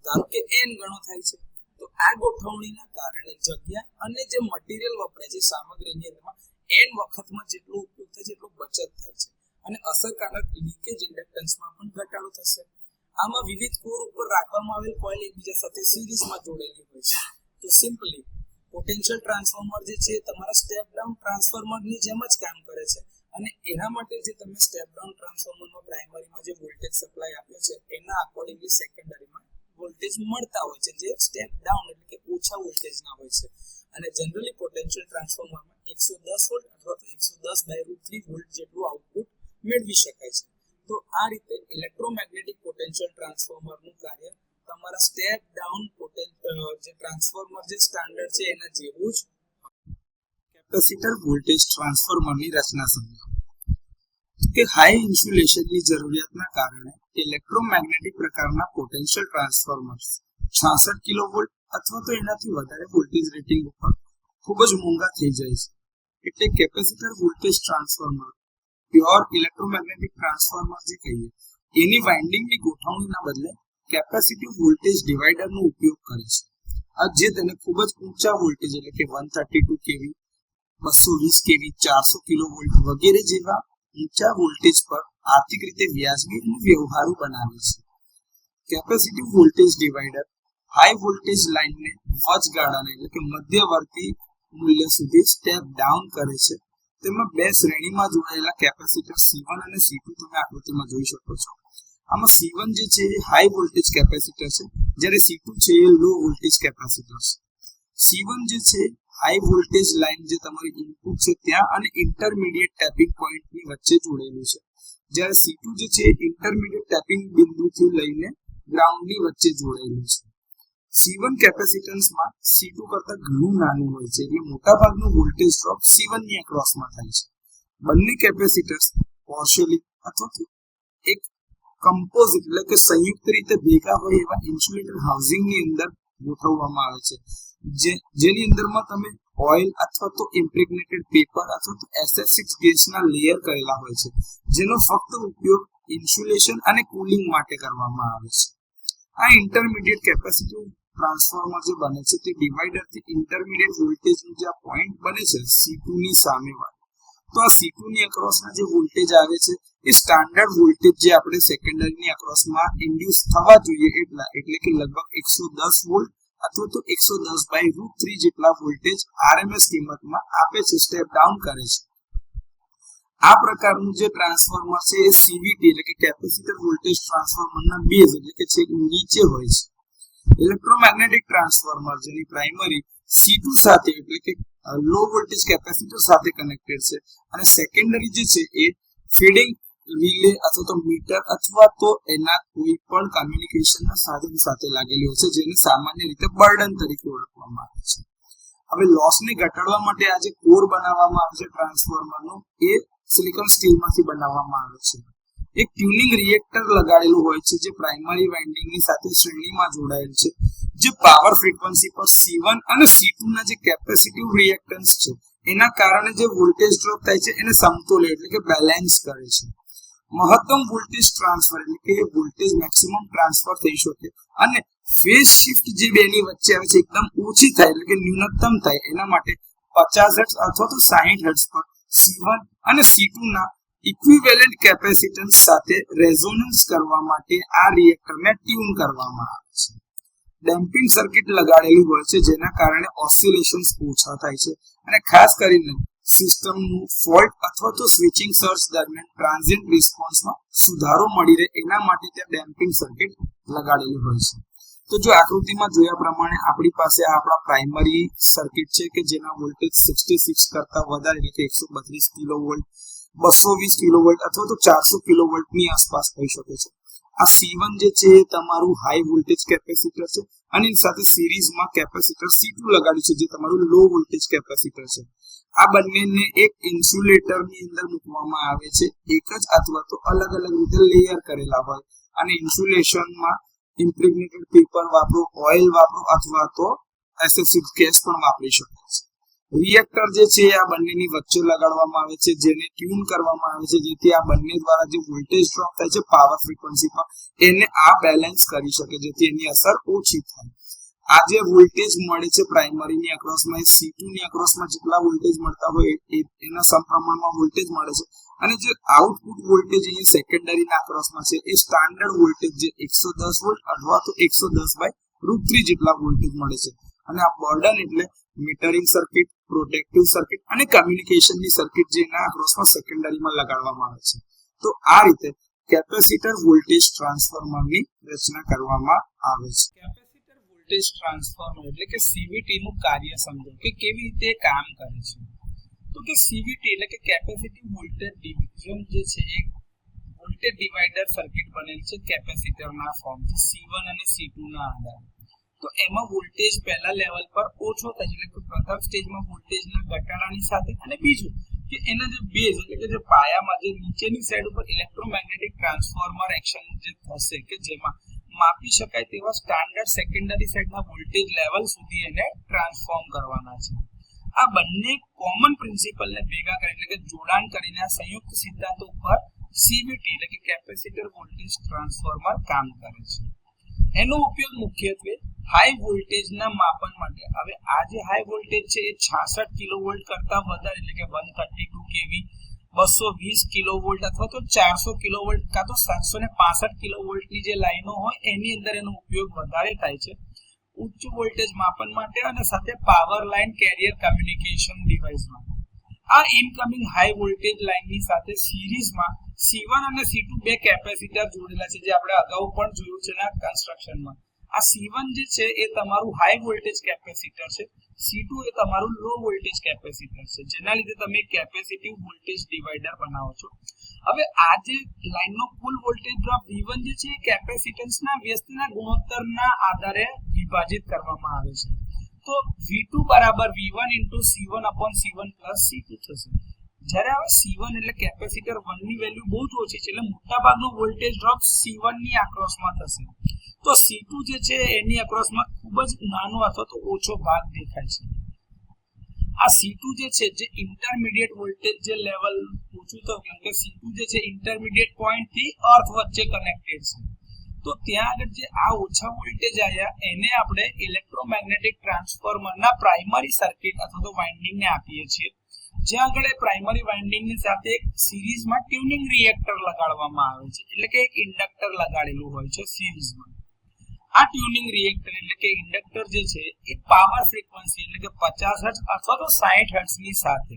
ધારો કે n ગણો થાય છે, તો આ ગોઠવણીના કારણે જગ્યા અને જે મટીરીયલ વપરાય છે સામગ્રીની અંદરમાં n વખતમાં જેટલો ઉપયોગ થાય છે એટલો બચત થાય છે અને અસરકારક લીકેજ ઇન્ડક્ટન્સમાં પણ ઘટાડો થશે. આમાં વિવિધ કોર ઉપર રાખવામાં આવેલ કોઇલ એકબીજા સાથે સિરીઝમાં જોડેલી હોય છે. તો સિમ્પલી પોટેન્શિયલ ટ્રાન્સફોર્મર જે છે તમારા સ્ટેપ ડાઉન ટ્રાન્સફોર્મરની જેમ જ કામ કરે છે અને એના માટે જે તમે સ્ટેપ ડાઉન ટ્રાન્સફોર્મરમાં પ્રાઇમરીમાં જે વોલ્ટેજ સપ્લાય આપ્યો છે એના અકોર્ડિંગલી સેકન્ડરીમાં વોલ્ટેજ મળતા હોય છે જે સ્ટેપ ડાઉન એટલે કે ઓછા વોલ્ટેજના હોય છે અને જનરલી પોટેન્શિયલ ટ્રાન્સફોર્મરમાં 110 વોલ્ટ અથવા તો 110/√3 વોલ્ટ જેટલું આઉટપુટ મેળવી શકાય છે. તો આ રીતે ઇલેક્ટ્રોમેગ્નેટિક પોટેન્શિયલ ટ્રાન્સફોર્મરનું કાર્ય તમારા સ્ટેપ ડાઉન જે ટ્રાન્સફોર્મર જે સ્ટાન્ડર્ડ છે એના જેવું જ. કેપેસિટર વોલ્ટેજ ટ્રાન્સફોર્મરની રચના સમજો કે હાઈ ઇન્સ્યુલેશનની જરૂરિયાતના કારણે ઇલેક્ટ્રોમેગ્નેટિક પ્રકારના પોટેન્શિયલ ટ્રાન્સફોર્મર્સ 66 કિલોવોલ્ટ અથવા તો એનાથી વધારે વોલ્ટેજ રેટિંગ ઉપર ખૂબ જ મોંઘા થઈ જાય છે. એટલે capacitor voltage transformer pure electromagnetic transformer જે કહીએ એની વાઇન્ડિંગની ગોઠવણીના બદલે કેપેસિટિવ વોલ્ટેજ ડિવાઇડરનો ઉપયોગ કરે છે. આ જે તેને ખૂબ જ ઊંચા વોલ્ટેજ એટલે કે 132 કેવી 220 કેવી 400 કિલોવોલ્ટ વગેરે જેવા ઊંચા વોલ્ટેજ પર આર્થિક રીતે વ્યાજબી અને વ્યવહારુ બનાવે છે. Capacitive voltage divider high voltage લાઇનને વચગાળાને એટલે કે મધ્યવર્તી મૂલ્ય સુધી સ્ટેપ ડાઉન કરે છે. તેમાં બે શ્રેણીમાં જોડાયેલા કેપેસિટર C1 અને C2 તમે આકૃતિમાં જોઈ શકો છો. આમાં C1 જે છે એ હાઈ વોલ્ટેજ કેપેસિટર છે જ્યારે C2 છે એ લો વોલ્ટેજ કેપેસિટર છે. C1 જે છે હાઈ વોલ્ટેજ લાઇન જે તમારી ઇનપુટ છે ત્યાં અને ઇન્ટરમીડિયેટ ટેપિંગ પોઈન્ટની વચ્ચે જોડેલું છે, જ્યારે C2 જે છે ઇન્ટરમીડિયેટ ટેપિંગ બિંદુથી લઈને ગ્રાઉન્ડની વચ્ચે જોડેલું છે. C1 કેપેસિટન્સમાં C2 કરતાં ઘણું નાનું હોય છે એટલે મોટાભાગનું વોલ્ટેજ ડ્રોપ C1 ની એક્રોસમાં થાય છે. બંને કેપેસિટર્સ પાર્શિયલી અથવા તો એક કમ્પોઝિટ એટલે કે સંયુક્ત રીતે ભેગા હોય એવા ઇન્સ્યુલેટર હાઉસિંગની અંદર ગોઠવવામાં આવે છે, જેની અંદરમાં તમે ઓઇલ અથવા તો ઇમ્પ્રેગ્નેટેડ પેપર અથવા તો SF6 ગેસના લેયર કરેલા હોય છે, જેનો ફક્ત ઉપયોગ ઇન્સ્યુલેશન અને કુલિંગ માટે કરવામાં આવે છે. આ ઇન્ટરમીડિયેટ કેપેસિટિવ ટ્રાન્સફોર્મર જે બને છે તે ડિવાઇડરથી ઇન્ટરમીડિયેટ વોલ્ટેજનું જે પોઈન્ટ બને છે C2 ની સામે વાળું, તો આ C2 ની અક્રોસના જે વોલ્ટેજ આવે છે એ સ્ટાન્ડર્ડ વોલ્ટેજ જે આપણે સેકન્ડરીની અક્રોસમાં ઇન્ડ્યુસ થવા જોઈએ એટલા એટલે કે લગભગ 110 વોલ્ટ અથવા તો 110/√3 જેટલા વોલ્ટેજ RMS કિંમતમાં આપે છે, સ્ટેપ ડાઉન કરે છે. આ પ્રકારનું જે ટ્રાન્સફોર્મર છે એ CVT એટલે કે કેપેસિટર વોલ્ટેજ ટ્રાન્સફોર્મરના બેઝ એટલે કે છેક નીચે હોય છે. ઇલેક્ટ્રોમેગ્નેટિક ટ્રાન્સફોર્મર જેની પ્રાઇમરી C2 સાથે એટલે કે લો વોલ્ટેજ કેપેસિટર સાથે કનેક્ટેડ છે અને સેકન્ડરી જે છે એ ફીડિંગ રિલે અથવા તો મીટર અથવા તો એના કોઈ પણ કમ્યુનિકેશનના સાધન સાથે લાગેલી હોય છે, જેને સામાન્ય રીતે બર્ડન તરીકે ઓળખવામાં આવે છે. હવે લોસને ઘટાડવા માટે આ જે કોર બનાવવામાં આવે છે ટ્રાન્સફોર્મરનો એ સિલિકોન સ્ટીલમાંથી બનાવવામાં આવે છે. એક ટ્યુનિંગ રિએક્ટર લગાડેલું હોય છે જે પ્રાઇમરી વાઇન્ડિંગની સાથે શ્રેણીમાં જોડાયેલ છે, જે પાવર ફ્રીક્વન્સી પર C1 અને C2 ના જે કેપેસિટિવ રિએક્ટન્સ છે એના કારણે જે વોલ્ટેજ ડ્રોપ થાય છે એને સમતોલે એટલે કે બેલેન્સ કરે છે. મહત્તમ વોલ્ટેજ ટ્રાન્સફર એટલે કે વોલ્ટેજ મેક્સિમમ ટ્રાન્સફર થઈ શકે અને ફેઝ શિફ્ટ જે બેની વચ્ચે આવે છે એકદમ ઓછી થાય એટલે કે ન્યૂનતમ થાય એના માટે 50 હર્ટ્ઝ અથવા તો 60 હર્ટ્ઝ પર C1 અને C2 ના ઇક્વિવેલન્ટ કેપેસિટન્સ સાથે રેઝોનન્સ કરવા માટે આ રિએક્ટરને ટ્યુન કરવામાં આવે છે. ડેમ્પિંગ સર્કિટ લગાડેલી હોય છે જેના કારણે ઓસિલેશન્સ ઓછા થાય છે અને ખાસ કરીને સિસ્ટમનું ફોલ્ટ અથવા તો સ્વિચિંગ સર્જ દરમિયાન ટ્રાન્ઝિયન્ટ રિસ્પોન્સમાં સુધારો મળી રહે એના માટે ત્યાં ડેમ્પિંગ સર્કિટ લગાડેલી હોય છે. તો જો આકૃતિમાં જોયા પ્રમાણે આપણી પાસે આપણા પ્રાઇમરી સર્કિટ છે કે જેના વોલ્ટેજ 66 કરતા વધારે એટલે કે 132 કિલોવોલ્ટ 220 કિલોવોલ્ટ અથવા તો 400 કિલોવોલ્ટની આસપાસ થઈ શકે છે. આ C1 જે છે એ તમારું હાઈ વોલ્ટેજ કેપેસિટર છે અને એની સાથે સિરીઝમાં કેપેસિટર C2 લગાડ્યું છે જે તમારું લો વોલ્ટેજ કેપેસિટર છે. આ બંનેને એક ઇન્સ્યુલેટરની અંદર મૂકવામાં આવે છે, એક જ અથવા તો અલગ અલગ રીતે લેયર કરેલા હોય અને ઇન્સ્યુલેશનમાં ઇમ્પ્રેગ્નેટેડ પેપર વાપરો, ઓઇલ વાપરો અથવા તો SF6 ગેસ પણ વાપરી શકો છો. રિએક્ટર જે છે આ બંનેની વચ્ચે લગાડવામાં આવે છે, જેને ટ્યુન કરવામાં આવે છે, જેથી આ બંને દ્વારા જે વોલ્ટેજ ડ્રોપ થાય છે પાવર ફ્રીક્વન્સી પર એને આ બેલેન્સ કરી શકે, જેથી એની અસર ઓછી થાય. આ જે વોલ્ટેજ મળે છે પ્રાઇમરીની અક્રોસમાં, એ C2 ની અક્રોસમાં જેટલા વોલ્ટેજ મળતા હોય એના સમપ્રમાણમાં વોલ્ટેજ મળે છે, અને જે આઉટપુટ વોલ્ટેજ અહીંયા સેકન્ડરીના અક્રોસમાં છે એ સ્ટાન્ડર્ડ વોલ્ટેજ જે 110 વોલ્ટ અથવા તો 110/√3 જેટલા વોલ્ટેજ મળે છે. અને આ બર્ડન એટલે મીટરિંગ સર્કિટ, પ્રોટેક્ટિવ સર્કિટ અને કમ્યુનિકેશનની સર્કિટ જેના અક્રોસમાં સેકન્ડરીમાં લગાડવામાં આવે છે. તો આ રીતે કેપેસિટર વોલ્ટેજ ટ્રાન્સફોર્મરની રચના કરવામાં આવે છે. કેપેસિટર વોલ્ટેજ ટ્રાન્સફોર્મર એટલે કે સીવીટી નું કાર્ય સમજો કે કેવી રીતે કામ કરે છે. તો કે સીવીટી એટલે કે કેપેસિટી વોલ્ટેજ ડિવિઝન જે છે એ વોલ્ટેજ ડિવાઇડર સર્કિટ બનેલ છે કેપેસિટરના ફોર્મથી C1 અને C2 ના આધારે. તો એમાં વોલ્ટેજ પહેલા લેવલ પર ઓછો થાય છે, એટલે કે પ્રથમ સ્ટેજમાં વોલ્ટેજના ઘટાડાની સાથે, અને બીજું કે એના જે બેઝ એટલે કે જે પાયામાં જે નીચેની સાઈડ ઉપર ઇલેક્ટ્રોમેગ્નેટિક ટ્રાન્સફોર્મર એક્શન જે થશે કે જેમાં માપી શકાય તેવા સ્ટાન્ડર્ડ સેકન્ડરી સાઈડના વોલ્ટેજ લેવલ સુધી એને ટ્રાન્સફોર્મ કરવાના છે. આ બંને કોમન પ્રિન્સિપલને ભેગા કરી એટલે કે જોડાણ કરીને આ સંયુક્ત સિદ્ધાંત ઉપર સીવીટી એટલે કે કેપેસિટર વોલ્ટેજ ટ્રાન્સફોર્મર કામ કરે છે. એનો ઉપયોગ મુખ્યત્વે હાઈ વોલ્ટેજના માપન માટે. હવે આ જે હાઈ વોલ્ટેજ છે એ 66 કિલોવોલ્ટ કરતા વધારે એટલે કે 132 kV, 220 કિલોવોલ્ટ અથવા તો 400 કિલોવોલ્ટ કાં તો 765 કિલોવોલ્ટની જે લાઈનો હોય એની અંદર એનો ઉપયોગ વધારે થાય છે ઉચ્ચ વોલ્ટેજ માપન માટે અને સાથે પાવર લાઇન કેરિયર કમ્યુનિકેશન ડિવાઇસમાં. આ ઇનકમિંગ હાઈ વોલ્ટેજ લાઇનની સાથે સિરીઝમાં C1 અને C2 બે કેપેસિટર જોડેલા છે, જે આપણે અગાઉ પણ જોયું છે ના કન્સ્ટ્રક્શનમાં. આ C1 જે છે એ તમારું હાઈ વોલ્ટેજ કેપેસિટર છે, C2 એ તમારું લો વોલ્ટેજ કેપેસિટર છે, જેના લીધે તમે કેપેસિટિવ વોલ્ટેજ ડિવાઇડર બનાવો છો. હવે આ જે લાઇનનો કુલ વોલ્ટેજ ડ્રોપ V1 જે છે એ કેપેસિટન્સના વ્યસ્તના ગુણોત્તરના આધારે વિભાજિત કરવામાં આવે છે. તો V2 બરાબર V1 C1 C1 C2 થશે. જ્યારે હવે C1 એટલે કેપેસિટર 1 ની વેલ્યુ બહુ જ ઓછી છે, એટલે મોટાભાગનો વોલ્ટેજ ડ્રોપ C1 ની અક્રોસમાં થશે. તો C2 જે છે એની અક્રોસમાં ખૂબ જ નાનો અથવા તો ઓછો ભાગ દેખાય છે. આ C2 જે છે જે ઇન્ટરમીડિયેટ વોલ્ટેજ જે લેવલ ઓછું થયું, કેમ કે C2 જે છે ઇન્ટરમીડિયેટ પોઈન્ટ થી અર્થ વચ્ચે કનેક્ટેડ છે. તો ત્યાં આગળ જે આ ઓછા વોલ્ટેજ આવ્યા એને આપણે ઇલેક્ટ્રોમેગ્નેટિક ટ્રાન્સફોર્મરના પ્રાઇમરી સર્કિટ અથવા તો વાઇન્ડિંગને આપીએ છીએ, જ્યાં આગળ પ્રાઇમરી વાઇન્ડિંગની સાથે એક સિરીઝમાં ટ્યુનિંગ રિએક્ટર લગાડવામાં આવે છે, એટલે કે એક ઇન્ડક્ટર લગાડેલું હોય છે સિરીઝમાં. આ ટ્યુનિંગ રિએક્ટર એટલે કે ઇન્ડક્ટર જે છે એ પાવર ફ્રીક્વન્સી એટલે કે 50 હર્ટ્ઝ અથવા તો 60 હર્ટ્ઝની સાથે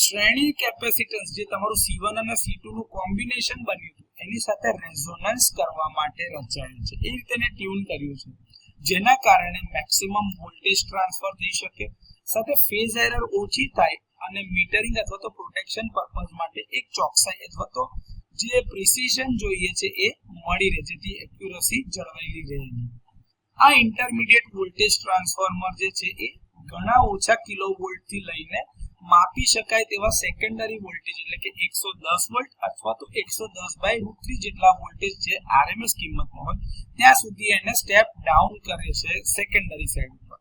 શ્રેણી કેપેસિટન્સ જે તમારું C1 અને C2 નું કોમ્બિનેશન બન્યું હતું એની સાથે રેઝોનન્સ કરવા માટે રચાયેલ છે. એ રીતે એને ટ્યુન કર્યું છે, જેના કારણે મેક્સિમમ વોલ્ટેજ ટ્રાન્સફર થઈ શકે, સાથે ફેઝ એરર ઓછી થાય અને મીટરિંગ અથવા તો પ્રોટેક્શન પર્પઝ માટે એક ચોકસાઈ અથવા તો જે પ્રિસિઝન જોઈએ છે એ મળી રહે, જેથી એક્યુરસી જળવાયેલી રહે. આ ઇન્ટરમીડિયેટ વોલ્ટેજ ટ્રાન્સફોર્મર જે છે એ ઘણા ઓછા કિલોવોલ્ટ થી લઈને માપી શકાય તેવા સેકન્ડરી વોલ્ટેજ એટલે કે 110 વોલ્ટ અથવા તો 110/√3 જેટલા વોલ્ટેજ જે આરએમએસ કિંમતમાં હોય ત્યાં સુધી એને સ્ટેપ ડાઉન કરે છે સેકન્ડરી સાઈડ ઉપર.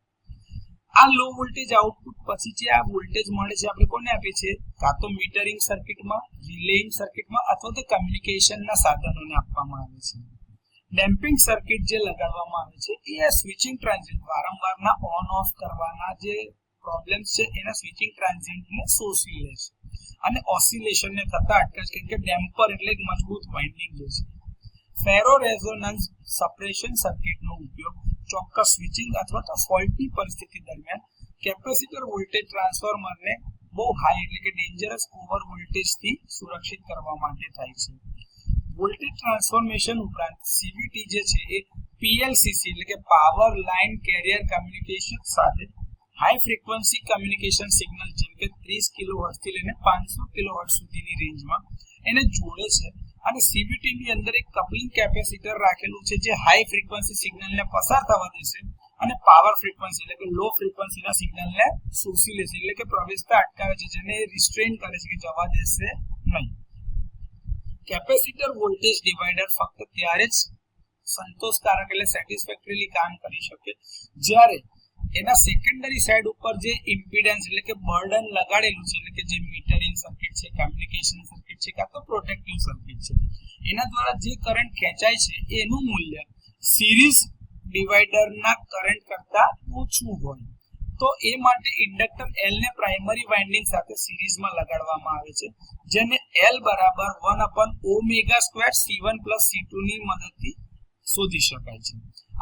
આ લો વોલ્ટેજ આઉટપુટ પછી જે આ વોલ્ટેજ મળે છે આપણે કોને આપીએ છીએ? કાં તો મીટરિંગ સર્કિટમાં, રિલેઇંગ સર્કિટમાં અથવા તો કમ્યુનિકેશનના સાધનોને આપવામાં આવે છે. ડેમ્પિંગ સર્કિટ જે લગાડવામાં આવે છે એ સ્વિચિંગ ટ્રાન્ઝિયન્ટ વારંવારના ઓન ઓફ કરવાના જે પ્રોબ્લેમ્સ છે એના સ્વિચિંગ ટ્રાન્ઝિયન્ટને શોષી લે છે અને ઓસિલેશનને થતા અટકાવે છે, કેમ કે ડેમ્પર એટલે એક મજબૂત વાઇન્ડિંગ જે છે. ફેરો રેઝોનન્સ સપ્રેશન સર્કિટનો ઉપયોગ ચોક્કસ સ્વિચિંગ અથવા તો ફોલ્ટની પરિસ્થિતિ દરમિયાન કેપેસિટર વોલ્ટેજ ટ્રાન્સફોર્મરને બહુ હાઈ એટલે કે ડેન્જરસ ઓવર વોલ્ટેજથી સુરક્ષિત કરવા માટે થાય છે. વોલ્ટેજ ટ્રાન્સફોર્મેશન ઉપરાંત સીવીટી જે છે એ પીએલસીસી એટલે કે પાવર લાઇન કેરિયર કમ્યુનિકેશન સાથે હાઈ ફ્રીક્વન્સી કમ્યુનિકેશન સિગ્નલ જેમ કે 30 કિલોહર્ટ્ઝ થી લઈને 500 કિલોહર્ટ્ઝ સુધીની રેન્જમાં એને જોડે છે, અને સીવીટી ની અંદર એક કપલિંગ કેપેસિટર રાખેલું છે જે હાઈ ફ્રીક્વન્સી સિગ્નલને પસાર થવા દેશે અને પાવર ફ્રીક્વન્સી એટલે કે લો ફ્રીક્વન્સીના સિગ્નલને શોષી લેશે, એટલે કે પ્રવેશતા અટકાવે છે, જેને રિસ્ટ્રેન કરે છે કે જવા દેશે નહીં. કેપેસિટર વોલ્ટેજ ડિવાઇડર ફક્ત ત્યારે જ સંતોષકારક એટલે સેટિસ્ફેક્ટરીલી કામ કરી શકે જ્યારે એના સેકન્ડરી સાઈડ ઉપર જે ઇમ્પિડન્સ એટલે કે બર્ડન લગાડેલું છે એટલે કે જે મીટરિંગ સર્કિટ છે, કમ્યુનિકેશન સર્કિટ છે કાં તો પ્રોટેક્ટિવ સર્કિટ છે, એના દ્વારા જે કરંટ ખેંચાય છે એનું મૂલ્ય સિરીઝ ડિવાઇડરના કરંટ કરતા ઓછું હોય તો એ માટે ઇન્ડક્ટર L ને પ્રાઇમરી વાઇન્ડિંગ સાથે સિરીઝમાં લગાડવામાં આવે છે, જેને L બરાબર 1/ω² C1 + C2 ની મદદથી શોધી શકાય છે.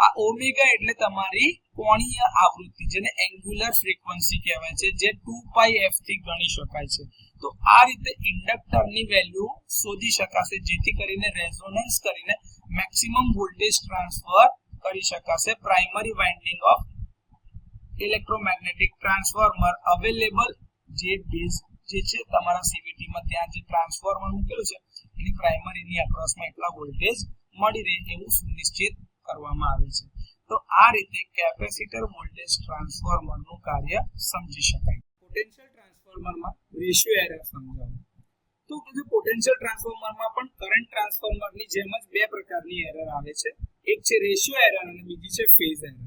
આ ઓમેગા એટલે તમારી કોણીય આવૃત્તિ જેને એંગ્યુલર ફ્રીક્વન્સી કહેવાય છે, જે 2πf થી ગણી શકાય છે. તો આ રીતે ઇન્ડક્ટરની વેલ્યુ શોધી શકાશે, જેથી કરીને રેઝોનન્સ કરીને મેક્સિમમ વોલ્ટેજ ટ્રાન્સફર કરી શકાશે. Primary winding of electromagnetic transformer available જે બેઝ જે છે તમારા સીવીટી માં ત્યાં જે ટ્રાન્સફોર્મર મૂકેલું છે એની પ્રાઇમરીની અક્રોસમાં એટલા વોલ્ટેજ મળી રહે એવું સુનિશ્ચિત કરવામાં આવે છે. તો આ રીતે કેપેસિટર વોલ્ટેજ ટ્રાન્સફોર્મરનું કાર્ય સમજી શકાય. પોટેન્શિયલ ટ્રાન્સફોર્મરમાં રેશિયો એરર સમજાવો. તો કે પોટેન્શિયલ ટ્રાન્સફોર્મરમાં પણ કરંટ ટ્રાન્સફોર્મરની જેમ જ બે પ્રકારની એરર આવે છે, એક છે રેશિયો એરર અને બીજી છે ફેઝ એરર.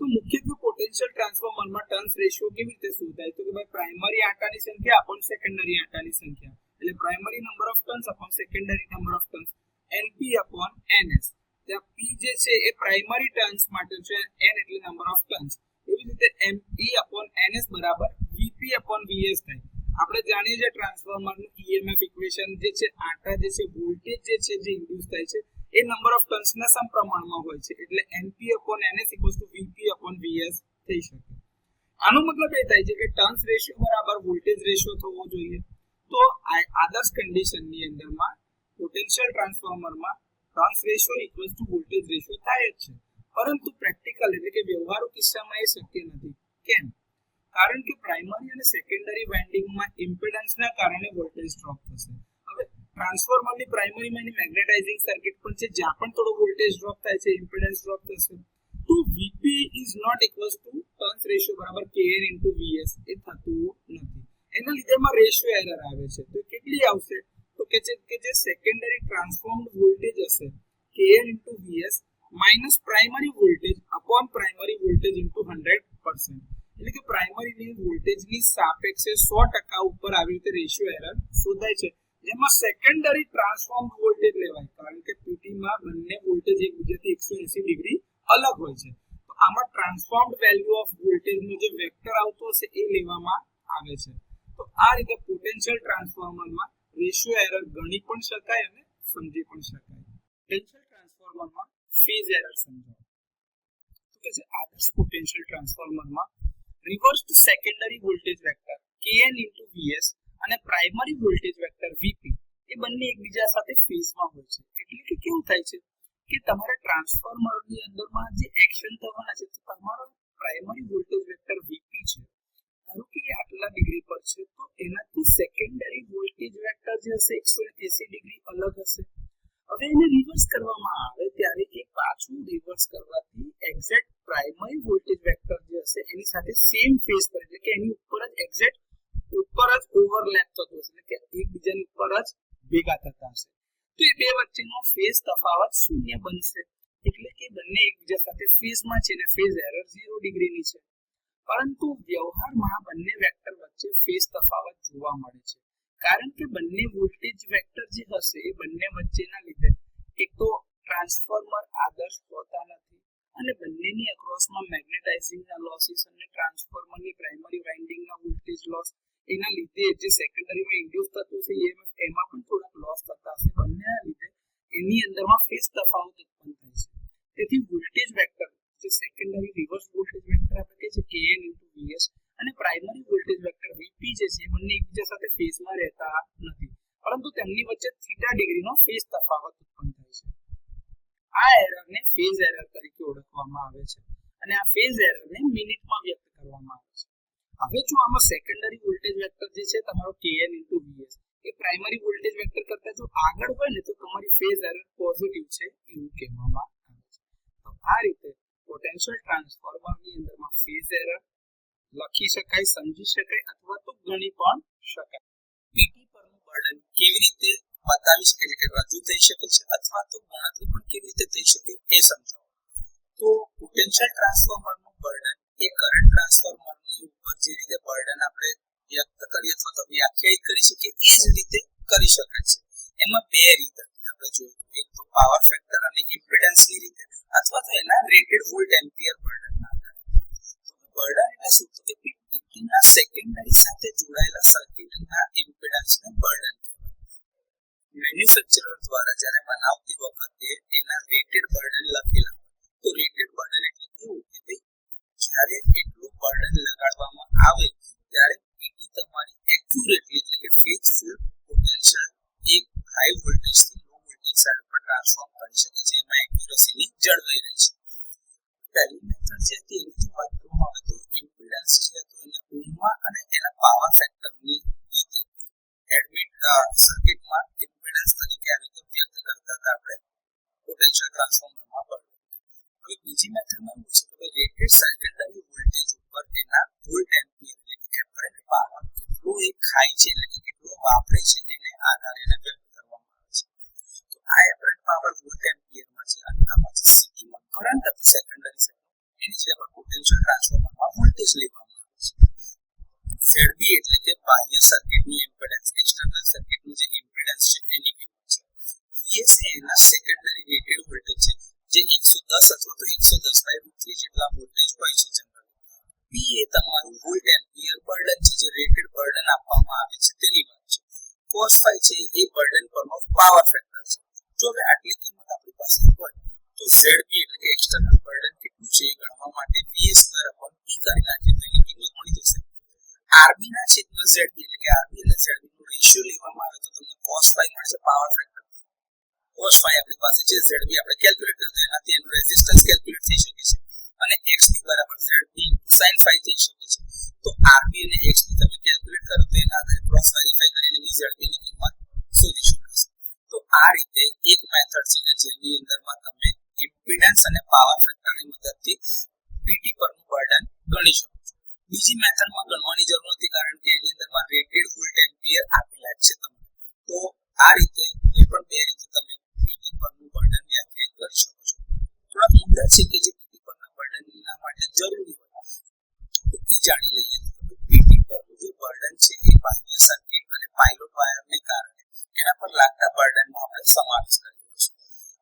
તો મુખ્યત્વે પોટેન્શિયલ ટ્રાન્સફોર્મરમાં ટર્ન્સ રેશિયો કેવી રીતે શોધાય? તો કે ભાઈ પ્રાઇમરી આંટાની સંખ્યા અપોન સેકન્ડરી આંટાની સંખ્યા એટલે primary number of turns upon secondary number of turns NP upon NS. ત્યાં P જે છે એ પ્રાઇમરી ટર્ન્સ માટે છે, N એટલે નંબર ઓફ ટર્ન્સ. એવી રીતે MP અપોન NS બરાબર VP અપોન VS થાય. આપણે જાણીએ છીએ ટ્રાન્સફોર્મરનું EMF ઇક્વેશન જે છે આંટા જે છે વોલ્ટેજ જે છે જે ઇન્ડ્યુસ થાય છે એ નંબર ઓફ ટર્ન્સના સમપ્રમાણમાં હોય છે, એટલે NP upon NS VP upon VS થઈ શકે. આનો મતલબ એ થાય છે કે ટર્ન્સ રેશિયો બરાબર વોલ્ટેજ રેશિયો થવો જોઈએ. તો આદર્શ કન્ડિશનની અંદરમાં પોટેન્શિયલ ટ્રાન્સફોર્મરમાં turns ratio equals to voltage ratio થાય જ છે, પરંતુ પ્રેક્ટિકલ એટલે કે વ્યવહારુ કિસ્સામાં એ શક્ય નથી. કેમ? કારણ કે પ્રાઇમરી અને સેકન્ડરી વાઇન્ડિંગમાં ઇમ્પિડન્સના કારણે વોલ્ટેજ ડ્રોપ થશે. હવે ટ્રાન્સફોર્મરની પ્રાઇમરીમાં એની મેગ્નેટાઇઝિંગ સર્કિટ પણ છે, જ્યાં પણ થોડો વોલ્ટેજ ડ્રોપ થાય છે ઇમ્પિડન્સ ડ્રોપ થશે. તો VP is not equals to turns ratio બરાબર Kn ઇન્ટુ VS એ થતું નથી. એના લીધે એમાં રેશિયો એરર આવે છે. તો કેટલી આવશે? તો કે જે સેકન્ડરી ટ્રાન્સફોર્મ્ડ વોલ્ટેજ હશે Kn into VS minus primary voltage upon primary voltage into 100%. એટલે કે પ્રાઇમરીની વોલ્ટેજની સાપેક્ષે 100% ઉપર આવી રીતે રેશિયો એરર શોધાય છે, જેમાં સેકન્ડરી ટ્રાન્સફોર્મ્ડ વોલ્ટેજ લેવાય, કારણ કે પીટીમાં બંને વોલ્ટેજ એકબીજાથી 180 ડિગ્રી અલગ હોય છે. તો આમાં ટ્રાન્સફોર્મ્ડ વેલ્યુ ઓફ વોલ્ટેજનો જે વેક્ટર આવતો હશે એ લેવામાં આવે છે. તો આ રીતે પોટેન્શિયલ ટ્રાન્સફોર્મરમાં રેશિયો એરર ગણી પણ શકાય અને સમજી પણ શકાય. પોટેન્શિયલ ટ્રાન્સફોર્મરમાં ફેઝ એરર સમજાવો. તો કે જે આદર્શ પોટેન્શિયલ ટ્રાન્સફોર્મરમાં reversed secondary voltage vector Kn into VS અને પ્રાઇમરી વોલ્ટેજ વેક્ટર VP એ બંને એકબીજા સાથે ફેઝમાં હોય છે. એટલે કે કેવું થાય છે કે તમારા ટ્રાન્સફોર્મરની અંદરમાં જે એક્શન થવાના છે, તો તમારો પ્રાઇમરી વોલ્ટેજ વેક્ટર VP છે, ધારો કે આટલા ડિગ્રી પર છે, તો એનાથી સેકન્ડરી વોલ્ટેજ વેક્ટર જે હશે 180 ડિગ્રી અલગ હશે. હવે એને રિવર્સ કરવામાં આવે ત્યારે એ પાછું રિવર્સ કરવાથી એક્ઝેક્ટ પ્રાઇમરી વોલ્ટેજ વેક્ટર જે હશે એની સાથે સેમ ફેઝ પર એટલે કે એની ઉપર જ એક્ઝેક્ટ ઉપર જ ઓવરલેપ થતો હશે, એટલે કે એકબીજાની ઉપર જ ભેગા થતા હશે. તો એ બે વચ્ચેનો ફેઝ તફાવત શૂન્ય બનશે, એટલે કે બંને એકબીજા સાથે ફેઝમાં છે અને ફેઝ એરર 0 ડિગ્રીની છે. પરંતુ વ્યવહારમાં બંને વેક્ટર વચ્ચે ફેઝ તફાવત જોવા મળે છે, કારણ કે બંને વોલ્ટેજ વેક્ટર જે હશે એ બંને વચ્ચેના લીધે એક તો ટ્રાન્સફોર્મર આદર્શ હોતા નથી અને બંનેની અક્રોસમાં મેગ્નેટાઇઝિંગના લોસીસ અને ટ્રાન્સફોર્મરની પ્રાઇમરી વાઇન્ડિંગના વોલ્ટેજ લોસ એના લીધે જે સેકન્ડરીમાં ઇન્ડ્યુસ થતું હશે એમાં પણ થોડાક લોસ થતા હશે. બંનેના લીધે એની અંદરમાં ફેઝ તફાવત ઉત્પન્ન થાય છે. તેથી વોલ્ટેજ વેક્ટર જે સેકન્ડરી રિવર્સ વોલ્ટેજ વેક્ટર આપણે કહે છે Kn ઇન્ટુ VS અને પ્રાઇમરી વોલ્ટેજ વેક્ટર VP જે છે બંને એકબીજા સાથે ફેઝમાં રહેતા નથી, પરંતુ તેમની વચ્ચે θ ડિગ્રીનો ફેઝ તફાવત ઉત્પન્ન થાય છે. આ એરરને ફેઝ એરર તરીકે ઓળખવામાં આવે છે અને આ ફેઝ એરરને મિનિટમાં વ્યક્ત કરવામાં આવે છે. હવે જો આમાં સેકન્ડરી વોલ્ટેજ વેક્ટર જે છે તમારો Kn ઇન્ટુ VS એ પ્રાઇમરી વોલ્ટેજ વેક્ટર કરતા જો આગળ હોય ને તો તમારી ફેઝ એરર પોઝિટિવ છે એવું કહેવામાં આવે છે. તો આ રીતે પોટેન્શિયલ ટ્રાન્સફોર્મરની અંદરમાં ફેઝ એરર લખી શકાય, સમજી શકાય અથવા તો ગણી પણ શકાય. પીટી પરનું બર્ડન કેવી રીતે બતાવી શકે છે કે રજૂ થઈ શકે છે અથવા તો ગણતરી પણ કેવી રીતે થઈ શકે એ સમજાવો. તો પોટેન્શિયલ ટ્રાન્સફોર્મરનું બર્ડન એ કરંટ ટ્રાન્સફોર્મરની ઉપર જે રીતે બર્ડન આપણે વ્યક્ત કરી અથવા તો વ્યાખ્યાયિત કરી શકીએ એ જ રીતે કરી શકાય છે. એમાં બે રીત હતી આપણે જોયું, એક તો પાવર ફેક્ટર અને ઇમ્પિડન્સની રીતે અથવા તો એના રેટેડ વોલ્ટ એમ્પિયર બર્ડનના આધારે. બર્ડન એટલે શું? તો કે પીટીના સેકન્ડરી સાથે જોડાયેલા સર્કિટના ઇમ્પિડન્સને બર્ડન કહેવાય. મેન્યુફેક્ચરર દ્વારા જ્યારે બનાવતી વખતે એના રેટેડ બર્ડન લખેલા હોય તો રેટેડ બર્ડન એટલે કેવું કે ભાઈ જ્યારે એટલું બર્ડન લગાડવામાં આવે ત્યારે પીટી તમારી એક્યુરેટલી એટલે કે ફેઝફુલ પોટેન્શિયલ એક હાઈ વોલ્ટેજ થી લો વોલ્ટેજ સાઇડ પર ટ્રાન્સફોર્મ કરી શકે છે. એમાં એક્યુરસીની જળવાઈ રહે છે. પહેલી મેથડ જે હતી એની જો વાત કરવામાં આવે તો ઇમ્પિડન્સ જે હતો એને ઓહ્મમાં અને એના પાવર ફેક્ટરની રીતે એડમિટ સર્કિટમાં ઇમ્પિડન્સ તરીકે આવી રીતે વ્યક્ત કરતા હતા આપણે પોટેન્શિયલ ટ્રાન્સફોર્મરમાં પણ. હવે બીજી મેથડમાં એવું છે કે રેટેડ સેકન્ડરી વોલ્ટેજ ઉપર એના વોલ્ટ એમ્પિયર એટલે કે એપરન્ટ પાવર કેટલો એ ખાય છે એટલે કે કેટલો વાપરે છે એને આધારે એને વ્યક્ત કરવામાં આવે છે. તો આ એપરન્ટ પાવર વોલ્ટ એમ્પિયરમાં છે અને આમાં જે સીટીમાં કરંટ હતો સેકન્ડરી સાઈડ એની જગ્યા પર પોટેન્શિયલ ટ્રાન્સફોર્મરમાં વોલ્ટેજ લેવામાં આવે છે. ZB એટલે કે બાહ્ય સર્કિટનું ઇમ્પિડન્સ, એક્સટર્નલ સર્કિટનું જે ઇમ્પિડન્સ છે એની કિંમત છે. VS એ એના સેકન્ડરી રેટેડ વોલ્ટેજ છે જે 110 અથવા તો 110/3 જેટલા વોલ્ટેજ હોય છે જનરલી. P એ તમારું વોલ્ટ એમ્પિયર બર્ડન છે જે રેટેડ બર્ડન આપવામાં આવે છે તેની વાત છે. cos phi છે એ બર્ડન પરનો પાવર ફેક્ટર છે. જો હવે આટલી કિંમત આપણી પાસે હોય તો ZB એટલે કે એક્સટર્નલ બર્ડન કેટલું છે એ ગણવા માટે VA2/P કરી નાખીએ તો એની કિંમત મળી જશે. RB ના છેદમાં ZB એટલે કે RB અને ZB નો રેશિયો લેવામાં આવે તો તમને cos phi મળે છે પાવર ફેક્ટર. cos phi આપણી પાસે છે, ZB આપણે કેલ્ક્યુલેટ કરતો એનાથી એનું રેઝિસ્ટન્સ કેલ્ક્યુલેટ થઈ શકે છે અને XB બરાબર ZB sin phi થઈ શકે છે. તો RB અને XB તમે કેલ્ક્યુલેટ કરો તો એના આધારે ક્રોસ વેરીફાઈ કરીને ZB ની કિંમત શોધી શકાશે. તો આ રીતે એક મેથડ છે કે જેની અંદરમાં તમે ઇમ્પિડન્સ અને પાવર ફેક્ટરની મદદથી પીટી પરનું બર્ડન ગણી શકો છો. બીજી મેથડમાં ગણવાની જરૂર નથી કારણ કે એની અંદરમાં રેટેડ વોલ્ટ એમ્પિયર આપેલા છે તમને. તો આ રીતે કોઈ પણ બે રીતે તમે પીટી પરનું બર્ડન વ્યાખ્યાયિત કરી શકો છો. થોડા મુદ્દા છે કે જે પીટી પરના બર્ડનના માટે જરૂરી હોય તો એ જાણી લઈએ. તો પીટી પરનું જે બર્ડન છે એ બાહ્ય સર્કિટ અને પાયલોટ વાયરને કારણે એના પર લાગતા બર્ડનનો આપણે સમાવેશ કર્યો છે.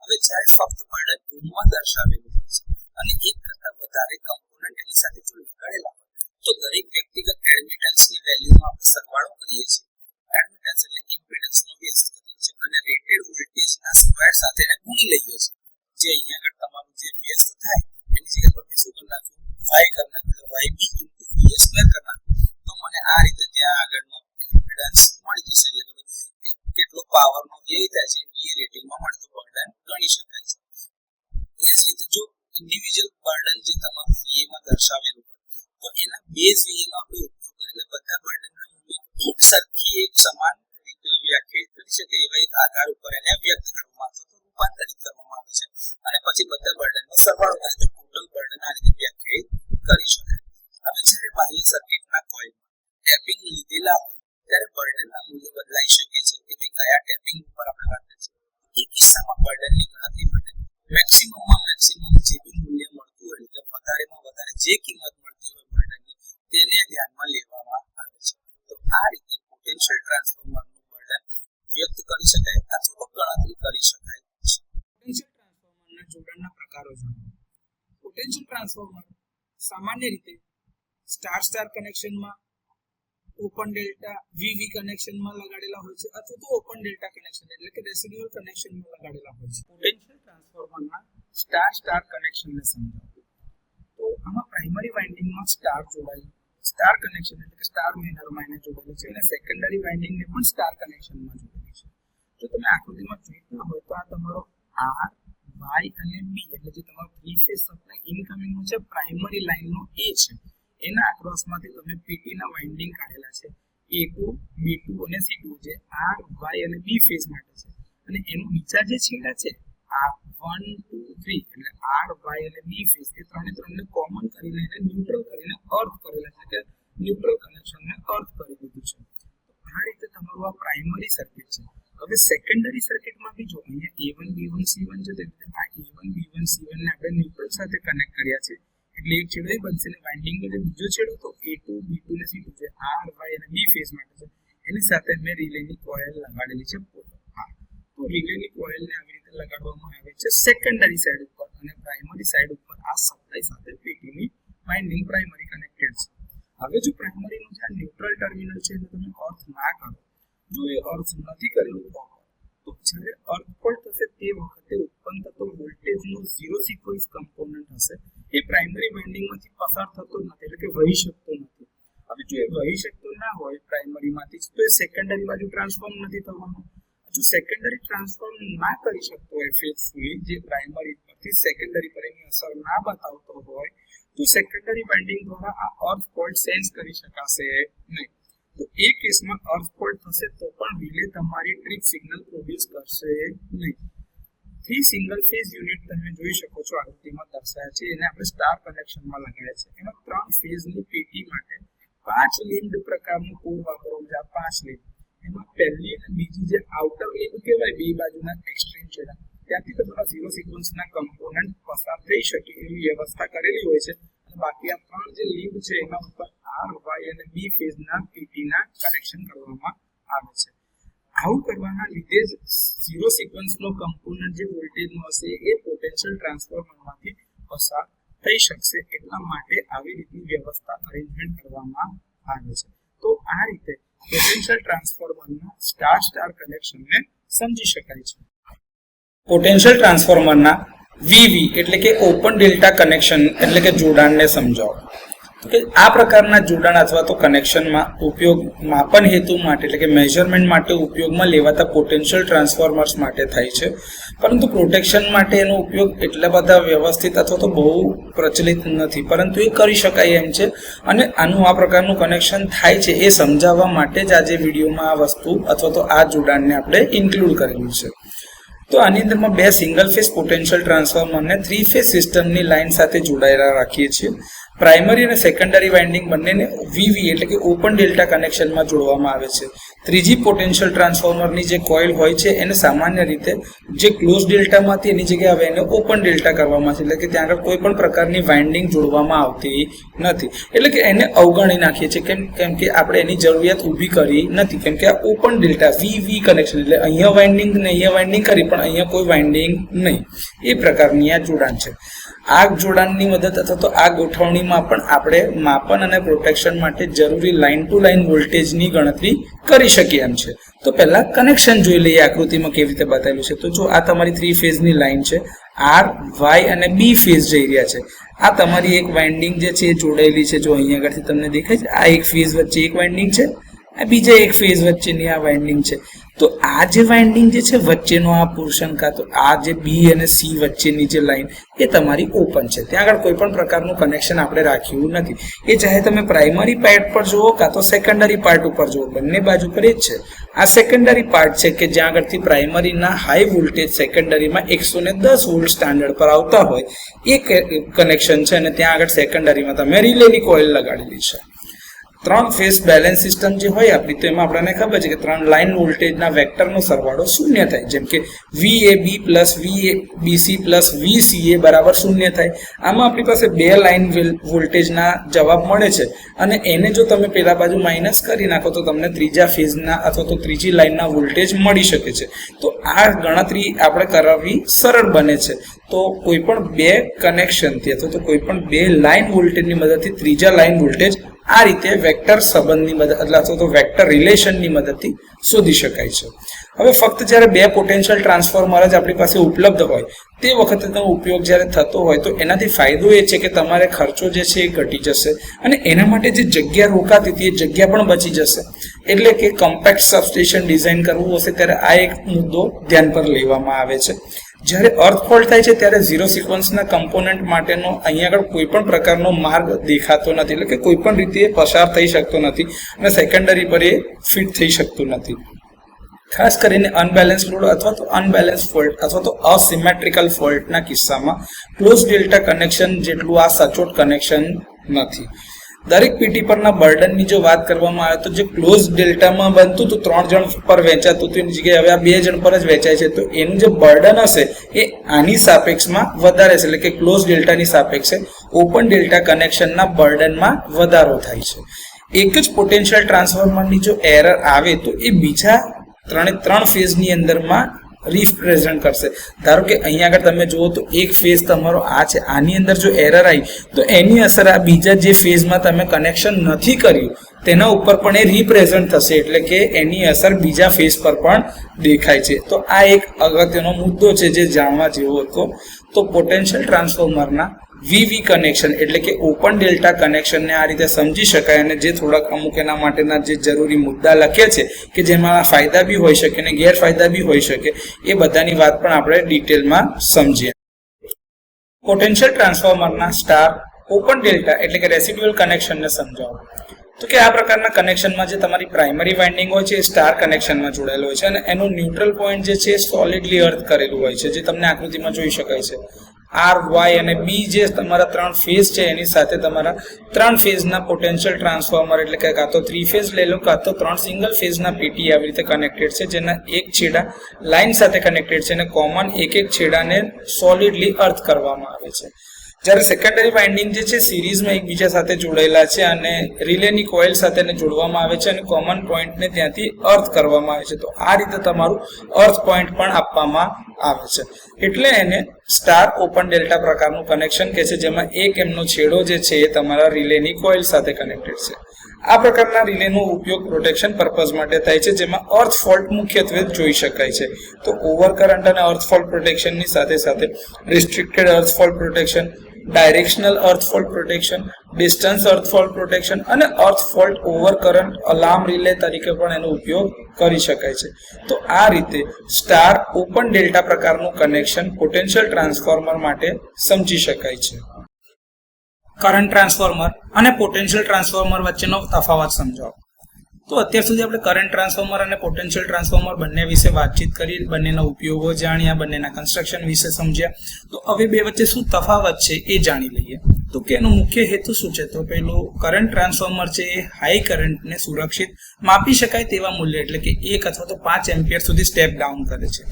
હવે જ્યારે ફક્ત બર્ડન ઓહ્મમાં દર્શાવેલું હોય છે અને એક કરતાં વધારે કમ્પોનન્ટ એની સાથે જો લગાડેલા હોય તો દરેક વ્યક્તિગત એડમિટન્સની વેલ્યુનો આપણે સરવાળો કરીએ છીએ. એડમિટન્સ એટલે ઇમ્પિડન્સનો વ્યસ્ત કરીએ છીએ અને રેટેડ વોલ્ટેજના સ્ક્વેર સાથે એને ગુણી લઈએ છીએ. જે અહીંયા આગળ તમારું જે વ્યસ્ત થાય એની જગ્યા પર મેં શું કરી નાખ્યું? y કરી નાખ્યું એટલે YB * VA2 કરી નાખ્યું. તો મને આ રીતે ત્યાં આગળનો ઇમ્પિડન્સ મળી જશે એટલે કે કેટલો પાવરનો વ્યય થાય છે VA રેટિંગમાં મળે તો બર્ડન ગણી શકાય છે. એ જ રીતે જો ઇન્ડિવિજ્યુઅલ બર્ડન જે તમારું VA માં દર્શાવેલું હોય તો એના બેઝ VA નો આપણે ઉપયોગ કરીને બધા બર્ડનના મૂલ્ય એક સરખી એક સમાન રીતે વ્યાખ્યાયિત કરી શકે એવા એક આધાર ઉપર એને વ્યક્ત કરવામાં આવે છે, રૂપાંતરિત કરવામાં આવે છે અને પછી બધા બર્ડનનો સરવાળો થાય તો ટોટલ બર્ડન આ રીતે વ્યાખ્યાયિત કરી શકાય. હવે જ્યારે બાહ્ય સર્કિટના કોઇલમાં ટેપિંગ લીધેલા હોય ત્યારે બર્ડનના મૂલ્યો બદલાઈ શકે છે કે ભાઈ કયા ટેપિંગ ઉપર આપણે વાત કરીએ. એ કિસ્સામાં બર્ડનની ગણતરી માટે મેક્સિમમમાં મેક્સિમમ જે બી મૂલ્ય મળતું હોય એટલે વધારેમાં વધારે જે કિંમત મળતી હોય બર્ડનની તેને ધ્યાનમાં લેવામાં આવે છે. તો આ રીતે પોટેન્શિયલ ટ્રાન્સફોર્મરનું બર્ડન વ્યક્ત કરી શકાય અથવા તો ગણતરી કરી શકાય છે. પોટેન્શિયલ ટ્રાન્સફોર્મરના જોડાણના પ્રકારો જણાવો. પોટેન્શિયલ ટ્રાન્સફોર્મર સામાન્ય રીતે સ્ટાર સ્ટાર કનેક્શનમાં, ઓપન ડેલ્ટા VV કનેક્શનમાં લગાડેલા હોય છે અથવા તો ઓપન ડેલ્ટા કનેક્શન એટલે કે રેસિડ્યુઅલ કનેક્શનમાં લગાડેલા હોય છે. પોટેન્શિયલ ટ્રાન્સફોર્મરના સ્ટાર સ્ટાર કનેક્શનને સમજાવો. તો આમાં પ્રાઇમરી વાઇન્ડિંગમાં સ્ટાર જોડાયેલું, સ્ટાર કનેક્શન એટલે કે સ્ટાર મેનરમાં એને જોડેલું છે અને સેકન્ડરી વાઇન્ડિંગને પણ સ્ટાર કનેક્શનમાં જોડેલી છે. જો તમે આકૃતિમાં જોઈતા હોય તો આ તમારો R, Y અને B એટલે જે તમારો 3 ફેઝ સપ્લાય ઇનકમિંગ છે પ્રાઇમરી લાઇનનો A છે એના અક્રોસમાંથી તમે PT ના વાઇન્ડિંગ કાઢેલા છે A2, B2 અને C2 જે R, Y અને B ફેઝ માટે છે અને એનું બીજા જે છેડા છે R1, 2, 3 એટલે R, Y અને B ફેઝ એ ત્રણને કોમન કરીને એને ન્યુટ્રલ કરીને અર્થ કરેલા છે કે ન્યુટ્રલ કનેક્શનને અર્થ કરી દીધું છે. તો આ રીતે તમારું આ પ્રાઇમરી સર્કિટ છે. હવે સેકન્ડરી સર્કિટમાં બી જો અહીંયા A1, B1, C1 છે તો આ A1, B1, C1 ને આપણે ન્યુટ્રલ સાથે કનેક્ટ કર્યા છે એટલે એક છેડો એ બનશે અને વાઇન્ડિંગનો જે બીજો છેડો તો A2 B2 ને C2 છે R Y અને B ફેઝ માટે છે એની સાથે મેં રિલેની કોઇલ લગાડેલી છે તો રિલેની કોઇલને આવી રીતે લગાડવામાં આવે છે સેકન્ડરી સાઈડ ઉપર અને પ્રાઇમરી સાઈડ ઉપર આ સપ્લાય સાથે પેટીની વાઇન્ડિંગ પ્રાઇમરી કનેક્ટેડ છે હવે જો પ્રાઇમરીનું જે ન્યુટ્રલ ટર્મિનલ છે એને તમે અર્થ ના કરો જો એ અર્થ નથી કરેલું તો જ્યારે અર્થ ફોલ્ટ થશે તે વખતે ઉત્પન્ન થતો વોલ્ટેજનો ઝીરો સિક્વન્સ કમ્પોનન્ટ હશે એ પ્રાઇમરી વાઇન્ડિંગમાંથી પસાર થતો નથી એટલે કે વહી શકતો નથી હવે જો એ વહી શકતો ના હોય પ્રાઇમરીમાંથી તો એ સેકન્ડરી બાજુ ટ્રાન્સફોર્મ નથી થવાનું જો સેકન્ડરી ટ્રાન્સફોર્મ ના કરી શકતો હોય ફેઝફુલી જે પ્રાઇમરી પરથી સેકન્ડરી પર એની અસર ના બતાવતો હોય તો સેકન્ડરી વાઇન્ડિંગ દ્વારા આ અર્થ ફોલ્ટ સેન્સ કરી શકાશે નહીં તો એ કેસમાં અર્થ ફોલ્ટ થશે તો પણ રિલે તમારી ટ્રિપ સિગ્નલ પ્રોડ્યુસ કરશે નહીં 3 સિંગલ ફેઝ યુનિટ તમે જોઈ શકો છો આકૃતિમાં દર્શાવ્યા છે એને આપણે સ્ટાર કનેક્શનમાં લગાડ્યા છે એમાં 3 ફેઝની પેટી માટે 5 લિંક્ડ પ્રકારનું કોર વાપરવામાં છે આ 5 લિંક એમાં પહેલી અને બીજી જે આઉટર લિંક કહેવાય બે બાજુના એક્સ્ટ્રીમ છેડા ત્યાંથી તમારા ઝીરો સિક્વન્સના કમ્પોનન્ટ પસાર થઈ શકે એવી વ્યવસ્થા કરેલી હોય છે અને બાકી આ 3 જે લિંક છે એના ઉપર R Y અને B ફેઝના પેટીના કનેક્શન કરવામાં આવે છે આવું કરવાના લીધે જ ઝીરો સિક્વન્સનો કમ્પોનન્ટ જે વોલ્ટેજનો હશે એ પોટેન્શિયલ ટ્રાન્સફોર્મરમાંથી પસાર થઈ શકશે એટલા માટે આવી રીતની વ્યવસ્થા અરેન્જમેન્ટ કરવામાં આવે છે તો આ રીતે પોટેન્શિયલ ટ્રાન્સફોર્મરના સ્ટાર સ્ટાર કનેક્શનને સમજી શકાય છે પોટેન્શિયલ ટ્રાન્સફોર્મરના VV એટલે કે ઓપન ડેલ્ટા કનેક્શન એટલે કે જોડાણને સમજાવો કે આ પ્રકારના જોડાણ અથવા તો કનેક્શનમાં ઉપયોગ માપન હેતુ માટે એટલે કે મેઝરમેન્ટ માટે ઉપયોગમાં લેવાતા પોટેન્શિયલ ટ્રાન્સફોર્મર્સ માટે થાય છે પરંતુ પ્રોટેક્શન માટે એનો ઉપયોગ એટલા બધા વ્યવસ્થિત અથવા તો બહુ પ્રચલિત નથી પરંતુ એ કરી શકાય એમ છે અને આનું આ પ્રકારનું કનેક્શન થાય છે એ સમજાવવા માટે જ આજે વિડીયોમાં આ વસ્તુ અથવા તો આ જોડાણને આપણે ઇન્ક્લુડ કરેલું છે તો આની અંદરમાં બે સિંગલ ફેઝ પોટેન્શિયલ ટ્રાન્સફોર્મરને 3 ફેઝ સિસ્ટમની લાઇન સાથે જોડાયેલા રાખીએ છીએ પ્રાઇમરી અને સેકન્ડરી વાઇન્ડિંગ બંનેને VV એટલે કે ઓપન ડેલ્ટા કનેક્શનમાં જોડવામાં આવે છે ત્રીજી પોટેન્શિયલ ટ્રાન્સફોર્મરની જે કોઇલ હોય છે એને સામાન્ય રીતે જે ક્લોઝ ડેલ્ટામાંથી એની જગ્યાએ હવે એને ઓપન ડેલ્ટા કરવામાં છે એટલે કે ત્યાં આગળ કોઈ પણ પ્રકારની વાઇન્ડિંગ જોડવામાં આવતી નથી એટલે કે એને અવગણી નાખીએ છીએ કેમ કે આપણે એની જરૂરિયાત ઊભી કરી નથી કેમ કે આ ઓપન ડેલ્ટા VV કનેક્શન એટલે અહીંયા વાઇન્ડિંગ ને અહીંયા વાઇન્ડિંગ કરી પણ અહીંયા કોઈ વાઇન્ડિંગ નહીં એ પ્રકારની આ જોડાણ છે આ જોડાણની મદદ અથવા તો આ ગોઠવણીમાં પણ આપણે માપન અને પ્રોટેક્શન માટે જરૂરી લાઇન ટુ લાઇન વોલ્ટેજની ગણતરી કરી શકીએ એમ છે તો પહેલા કનેક્શન જોઈ લઈએ આકૃતિમાં કેવી રીતે બતાવેલું છે તો જો આ તમારી 3 ફેઝની લાઇન છે R Y અને B ફેઝ જઈ રહ્યા છે આ તમારી એક વાઇન્ડિંગ જે છે એ જોડાયેલી છે જો અહીંયા આગળથી તમને દેખાય છે આ એક ફેઝ વચ્ચે એક વાઇન્ડિંગ છે આ બીજા એક ફેઝ વચ્ચેની આ વાઇન્ડિંગ છે તો આ જે વાઇન્ડિંગ જે છે વચ્ચેનો આ પોર્શન કાં તો આ જે B અને C વચ્ચેની જે લાઈન એ તમારી ઓપન છે ત્યાં આગળ કોઈ પણ પ્રકારનું કનેક્શન આપણે રાખ્યું નથી એ ચાહે તમે પ્રાઇમરી પાર્ટ પર જુઓ કાં તો સેકન્ડરી પાર્ટ ઉપર જુઓ બંને બાજુ પર એ જ છે આ સેકન્ડરી પાર્ટ છે કે જ્યાં આગળથી પ્રાઇમરીના હાઈ વોલ્ટેજ સેકન્ડરીમાં 110 વોલ્ટ સ્ટાન્ડર્ડ પર આવતા હોય એ કનેક્શન છે અને ત્યાં આગળ સેકન્ડરીમાં તમે રિલેની કોઇલ લગાડેલી છે 3 ફેઝ બેલેન્સ સિસ્ટમ જે હોય આપણી તો એમાં આપણને ખબર છે કે 3 લાઇન વોલ્ટેજના વેક્ટરનો સરવાળો 0 થાય જેમ કે VAB VBC VCA બરાબર 0 થાય આમાં આપણી પાસે 2 લાઇન વોલ્ટેજના જવાબ મળે છે અને એને જો તમે પેલા બાજુ માઇનસ કરી નાખો તો તમને ત્રીજા ફેઝના અથવા તો ત્રીજી લાઇનના વોલ્ટેજ મળી શકે છે તો આ ગણતરી આપણે કરાવવી સરળ બને છે તો કોઈ પણ 2 કનેક્શનથી અથવા તો કોઈ પણ 2 લાઇન વોલ્ટેજની મદદથી ત્રીજા લાઇન વોલ્ટેજ આ રીતે વેક્ટર સંબંધની મદદ અથવા તો વેક્ટર રિલેશનની મદદથી શોધી શકાય છે હવે ફક્ત જ્યારે 2 પોટેન્શિયલ ટ્રાન્સફોર્મર જ આપણી પાસે ઉપલબ્ધ હોય તે વખતે તેનો ઉપયોગ જ્યારે થતો હોય તો એનાથી ફાયદો એ છે કે તમારે ખર્ચો જે છે એ ઘટી જશે અને એના માટે જે જગ્યા રોકાતી હતી એ જગ્યા પણ બચી જશે એટલે કે કોમ્પેક્ટ સબસ્ટેશન ડિઝાઇન કરવું હશે ત્યારે આ એક મુદ્દો ધ્યાન પર લેવામાં આવે છે જ્યારે અર્થ ફોલ્ટ થાય છે ત્યારે ઝીરો સિક્વન્સના કમ્પોનન્ટ માટેનો અહીંયા આગળ કોઈ પણ પ્રકારનો માર્ગ દેખાતો નથી એટલે કે કોઈ પણ રીતે પસાર થઈ શકતો નથી અને સેકન્ડરી પર એ ફિટ થઈ શકતું નથી ખાસ કરીને અનબેલેન્સ લોડ અથવા તો અનબેલેન્સ ફોલ્ટ અથવા તો અસિમેટ્રિકલ ફોલ્ટના કિસ્સામાં ક્લોઝ ડેલ્ટા કનેક્શન જેટલું આ સચોટ કનેક્શન નથી દરેક પીટી પરના બર્ડનની જો વાત કરવામાં આવે તો જે ક્લોઝ ડેલ્ટામાં બનતું હતું 3 જણ પર વેચાતું હતું એની જગ્યાએ હવે આ 2 જણ પર જ વેચાય છે, તો એનું જે બર્ડન હશે એ આની સાપેક્ષમાં વધારે છે, એટલે કે ક્લોઝ ડેલ્ટાની સાપેક્ષે ઓપન ડેલ્ટા કનેક્શનના બર્ડનમાં વધારો થાય છે. એક જ પોટેન્શિયલ ટ્રાન્સફોર્મરની જો એરર આવે તો એ બીજા 3 ફેઝની અંદરમાં રિપ્રેઝન્ટ કરશે. ધારો કે અહીંયા આગળ તમે જુઓ તો એક ફેઝ તમારો આ છે, આની અંદર જો એરર આવી તો એની અસર આ બીજા જે ફેઝમાં તમે કનેક્શન નથી કર્યું તેના ઉપર પણ એ રિપ્રેઝન્ટ થશે, એટલે કે એની અસર બીજા ફેઝ પર પણ દેખાય છે. તો આ એક અગત્યનો મુદ્દો છે જે જાણવા જેવો હતો. તો પોટેન્શિયલ ટ્રાન્સફોર્મરના વીવી કનેક્શન એટલે કે ઓપન ડેલ્ટા કનેક્શનને આ રીતે સમજી શકાય, અને જે થોડાક અમુક એના માટેના જે જરૂરી મુદ્દા લખ્યા છે કે જેમાં ફાયદા બી હોઈ શકે અને ગેરફાયદા બી હોઈ શકે, એ બધાની વાત પણ આપણે ડિટેલમાં સમજીએ. પોટેન્શિયલ ટ્રાન્સફોર્મરના સ્ટાર ઓપન ડેલ્ટા એટલે કે રેસિડ્યુઅલ કનેક્શનને સમજાવો. તો કે આ પ્રકારના કનેક્શનમાં જે તમારી પ્રાઇમરી વાઇન્ડિંગ હોય છે એ સ્ટાર કનેક્શનમાં જોડાયેલો હોય છે અને એનું ન્યુટ્રલ પોઈન્ટ જે છે સોલિડલી અર્થ કરેલું હોય છે, જે તમને આકૃતિમાં જોઈ શકાય છે. આર, વાય અને બી જે તમારા 3 ફેઝ છે એની સાથે તમારા 3 ફેઝના પોટેન્શિયલ ટ્રાન્સફોર્મર એટલે કે કાં તો 3 ફેઝ લઈ લો કાં તો 3 સિંગલ ફેઝના પીટી આવી રીતે કનેક્ટેડ છે, જેના એક છેડા લાઇન સાથે કનેક્ટેડ છે અને કોમન એક છેડાને સોલિડલી અર્થ કરવામાં આવે છે. જ્યારે સેકન્ડરી વાઇન્ડિંગ જે છે સિરીઝમાં એકબીજા સાથે જોડાયેલા છે અને રિલેની કોઇલ સાથે જોડવામાં આવે છે અને કોમન પોઈન્ટને ત્યાંથી અર્થ કરવામાં આવે છે. તો આ રીતે તમારું અર્થ પોઈન્ટ પણ આપવામાં આવે છે, એટલે એને સ્ટાર ઓપન ડેલ્ટા પ્રકારનું કનેક્શન કહે છે, જેમાં એક એમનો છેડો જે છે એ તમારા રિલેની કોઇલ સાથે કનેક્ટેડ છે. આ પ્રકારના રિલેનો ઉપયોગ પ્રોટેક્શન પર્પઝ માટે થાય છે, જેમાં અર્થ ફોલ્ટ મુખ્યત્વે જોઈ શકાય છે. તો ઓવર કરંટ અને અર્થ ફોલ્ટ પ્રોટેક્શનની સાથે સાથે restricted earth fault protection, directional earth fault protection, distance earth fault protection અને earth fault over current alarm relay તરીકે પણ એનો ઉપયોગ કરી શકાય છે. તો આ રીતે સ્ટાર ઓપન ડેલ્ટા પ્રકારનું કનેક્શન પોટેન્શિયલ ટ્રાન્સફોર્મર માટે સમજી શકાય છે. કરંટ ટ્રાન્સફોર્મર અને પોટેન્શિયલ ટ્રાન્સફોર્મર વચ્ચેનો તફાવત સમજાવો. તો અત્યાર સુધી આપણે કરંટ ટ્રાન્સફોર્મર અને પોટેન્શિયલ ટ્રાન્સફોર્મર બંને વિશે વાતચીત કરી, બંનેના ઉપયોગો જાણ્યા, બંનેના કન્સ્ટ્રક્શન વિશે સમજ્યા. તો હવે બે વચ્ચે શું તફાવત છે એ જાણી લઈએ. તો કે એનો મુખ્ય હેતુ શું છે? તો પેલું કરંટ ટ્રાન્સફોર્મર છે એ હાઈ કરંટને સુરક્ષિત માપી શકાય તેવા મૂલ્ય એટલે કે 1 અથવા તો 5 એમ્પિયર સુધી સ્ટેપ ડાઉન કરે છે.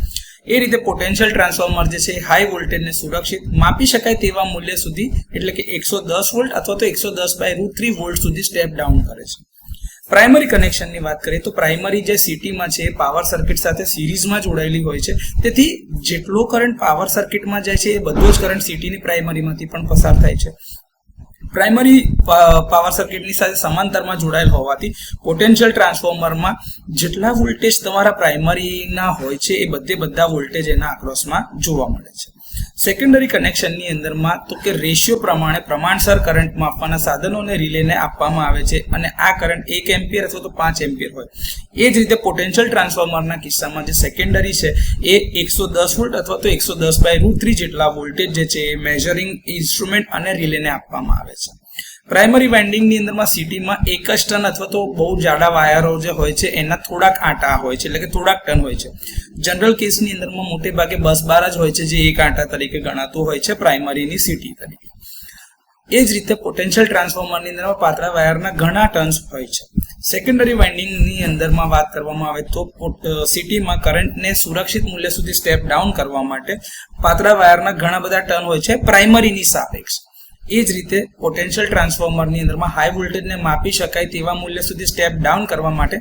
એ રીતે પોટેન્શિયલ ટ્રાન્સફોર્મર જે છે હાઈ વોલ્ટેજને સુરક્ષિત માપી શકાય તેવા મૂલ્ય સુધી એટલે કે 110 વોલ્ટ અથવા તો 110/√3 વોલ્ટ સુધી સ્ટેપ ડાઉન કરે છે. પ્રાઇમરી કનેક્શનની વાત કરીએ તો પ્રાઇમરી જે સિટીમાં છે એ પાવર સર્કિટ સાથે સિરીઝમાં જોડાયેલી હોય છે, તેથી જેટલો કરંટ પાવર સર્કિટમાં જાય છે એ બધો જ કરંટ સિટીની પ્રાઇમરીમાંથી પણ પસાર થાય છે. પ્રાઇમરી પાવર સર્કિટની સાથે સમાંતરમાં જોડાયેલ હોવાથી પોટેન્શિયલ ટ્રાન્સફોર્મરમાં જેટલા વોલ્ટેજ તમારા પ્રાઇમરીના હોય છે એ બધા વોલ્ટેજ એના અક્રોસમાં જોવા મળે છે. સેકન્ડરી કનેક્શનની અંદરમાં તો કે રેશિયો પ્રમાણે પ્રમાણસર કરંટ માપવાના સાધનોને રિલેને આપવામાં આવે છે અને આ કરંટ 1 એમ્પિયર અથવા તો 5 એમ્પિયર હોય. એ જ રીતે પોટેન્શિયલ ટ્રાન્સફોર્મરના કિસ્સામાં જે સેકન્ડરી છે એ 110 વોલ્ટ અથવા તો 110/√3 જેટલા વોલ્ટેજ જે છે એ મેઝરિંગ ઇન્સ્ટ્રુમેન્ટ અને રિલેને આપવામાં આવે છે. પ્રાઇમરી વાઇન્ડિંગની અંદરમાં સિટીમાં 1 જ ટન અથવા તો બહુ જાડા વાયરો જે હોય છે એના થોડાક આંટા હોય છે, એટલે કે થોડાક ટન હોય છે. જનરલ કેસની અંદરમાં મોટે ભાગે બસ બાર જ હોય છે, જે 1 આંટા તરીકે ગણાતું હોય છે પ્રાઇમરીની સિટી તરીકે. એ જ રીતે પોટેન્શિયલ ટ્રાન્સફોર્મરની અંદરમાં પાતળા વાયરના ઘણા ટર્ન્સ હોય છે. સેકન્ડરી વાઇન્ડિંગની અંદરમાં વાત કરવામાં આવે તો સિટીમાં કરંટને સુરક્ષિત મૂલ્ય સુધી સ્ટેપ ડાઉન કરવા માટે પાતળા વાયરના ઘણા બધા ટર્ન હોય છે પ્રાઇમરીની સાપેક્ષ. એ જ રીતે પોટેન્શિયલ ટ્રાન્સફોર્મરની અંદરમાં હાઈ વોલ્ટેજને માપી શકાય તેવા મૂલ્ય સુધી સ્ટેપ ડાઉન કરવા માટે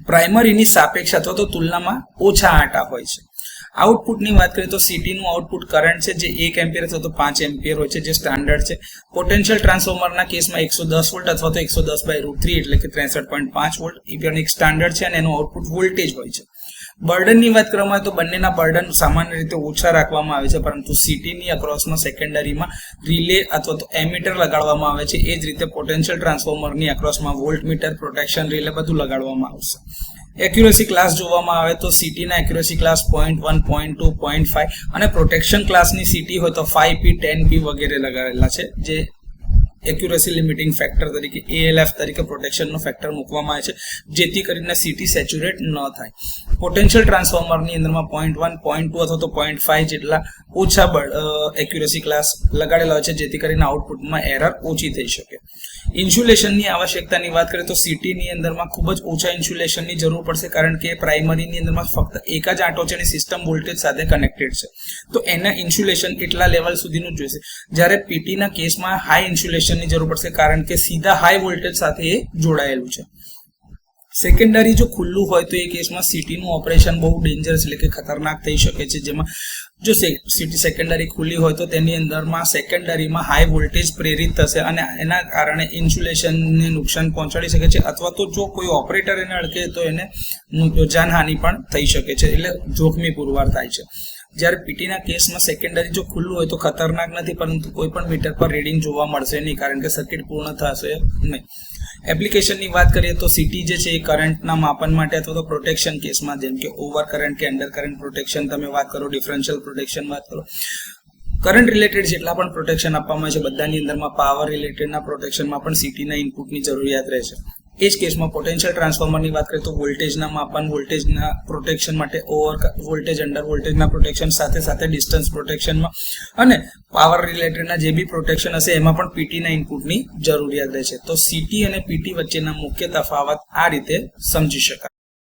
પ્રાઇમરીની સાપેક્ષ અથવા તો તુલનામાં ઓછા આંટા હોય છે. આઉટપુટની વાત કરીએ તો સિટીનું આઉટપુટ કરંટ છે જે 1 એમ્પિયર અથવા તો 5 એમ્પિયર હોય છે, જે સ્ટાન્ડર્ડ છે. પોટેન્શિયલ ટ્રાન્સફોર્મરના કેસમાં 110 વોલ્ટ અથવા તો 110/√3 એટલે કે 63.5 વોલ્ટ એ પણ એક સ્ટાન્ડર્ડ છે અને એનું આઉટપુટ વોલ્ટેજ હોય છે. બર્ડનની વાત કરવામાં આવે તો બંનેના બર્ડન સામાન્ય રીતે ઓછા રાખવામાં આવે છે, પરંતુ સિટીની અક્રોસમાં સેકન્ડરીમાં રિલે અથવા તો એમીટર લગાડવામાં આવે છે. એ જ રીતે પોટેન્શિયલ ટ્રાન્સફોર્મરની અક્રોસમાં વોલ્ટમીટર, પ્રોટેક્શન રિલે બધું લગાડવામાં આવશે. એક્યુરેસી ક્લાસ જોવામાં આવે તો સિટીના એક્યુરેસી ક્લાસ 0.1, 0.2, 0.5 અને પ્રોટેક્શન ક્લાસની સિટી હોય તો 5P, 10P વગેરે લગાડેલા છે, જે એક્યુરેસી લિમિટિંગ ફેક્ટર તરીકે ALF તરીકે પ્રોટેક્શનનો ફેક્ટર મૂકવામાં આવે છે, જેથી કરીને સિટી સેચ્યુરેટ ન થાય. પોટેન્શિયલ ટ્રાન્સફોર્મરની અંદરમાં 0.1, 0.2 અથવા તો 0.5 જેટલા ઓછા એક્યુરેસી ક્લાસ લગાડેલા હોય છે, જેથી કરીને આઉટપુટમાં એરર ઓછી થઈ શકે. ઇન્સ્યુલેશનની આવશ્યકતાની વાત કરીએ તો સિટીની અંદરમાં ખૂબ જ ઓછા ઇન્સ્યુલેશનની જરૂર પડશે, કારણ કે પ્રાઇમરીની અંદરમાં ફક્ત એક જ આંટો છે અને સિસ્ટમ વોલ્ટેજ સાથે કનેક્ટેડ છે, તો એના ઇન્સ્યુલેશન એટલા લેવલ સુધીનું જોઈશે. જ્યારે પીટીના કેસમાં હાઈ ઇન્સ્યુલેશનની જરૂર પડશે, કારણ કે સીધા હાઈ વોલ્ટેજ સાથે એ જોડાયેલું છે. સેકન્ડરી જો ખુલ્લું હોય તો એ કેસમાં સિટીનું ઓપરેશન બહુ ડેન્જરસ એટલે કે ખતરનાક થઈ શકે છે, જેમાં જો સિટી સેકન્ડરી ખુલ્લી હોય તો તેની અંદરમાં સેકન્ડરીમાં હાઈ વોલ્ટેજ પ્રેરિત થશે અને એના કારણે ઇન્સ્યુલેશનને નુકસાન પહોંચાડી શકે છે, અથવા તો જો કોઈ ઓપરેટર એને અડકે તો એને જાનહાનિ પણ થઈ શકે છે, એટલે જોખમી પુરવાર થાય છે. જ્યારે પીટીના કેસમાં સેકન્ડરી જો ખુલ્લું હોય તો ખતરનાક નથી, પરંતુ કોઈ પણ મીટર પર રીડિંગ જોવા મળશે નહીં, કારણ કે સર્કિટ પૂર્ણ થશે નહીં. એપ્લિકેશનની વાત કરીએ તો સિટી જે છે એ કરંટના માપન માટે અથવા તો પ્રોટેક્શન કેસમાં, જેમ કે ઓવર કરંટ કે અંડર કરંટ પ્રોટેક્શન તમે વાત કરો, ડિફરન્શિયલ પ્રોટેક્શન વાત કરો, કરંટ રિલેટેડ જેટલા પણ પ્રોટેક્શન આપવામાં આવે છે બધાની અંદરમાં પાવર રિલેટેડના પ્રોટેક્શનમાં પણ સિટીના ઇનપુટની જરૂરિયાત રહેશે. એ જ કેસમાં પોટેન્શિયલ ટ્રાન્સફોર્મરની વાત કરીએ તો વોલ્ટેજના માપન, વોલ્ટેજના પ્રોટેક્શન માટે ઓવર વોલ્ટેજ, અંડર વોલ્ટેજના પ્રોટેક્શન સાથે સાથે ડિસ્ટન્સ પ્રોટેક્શનમાં અને પાવર રિલેટેડના જે બી પ્રોટેક્શન હશે એમાં પણ પીટીના ઇનપુટની જરૂરિયાત રહેશે. તો સીટી અને પીટી વચ્ચેના મુખ્ય તફાવત આ રીતે સમજી શકાય.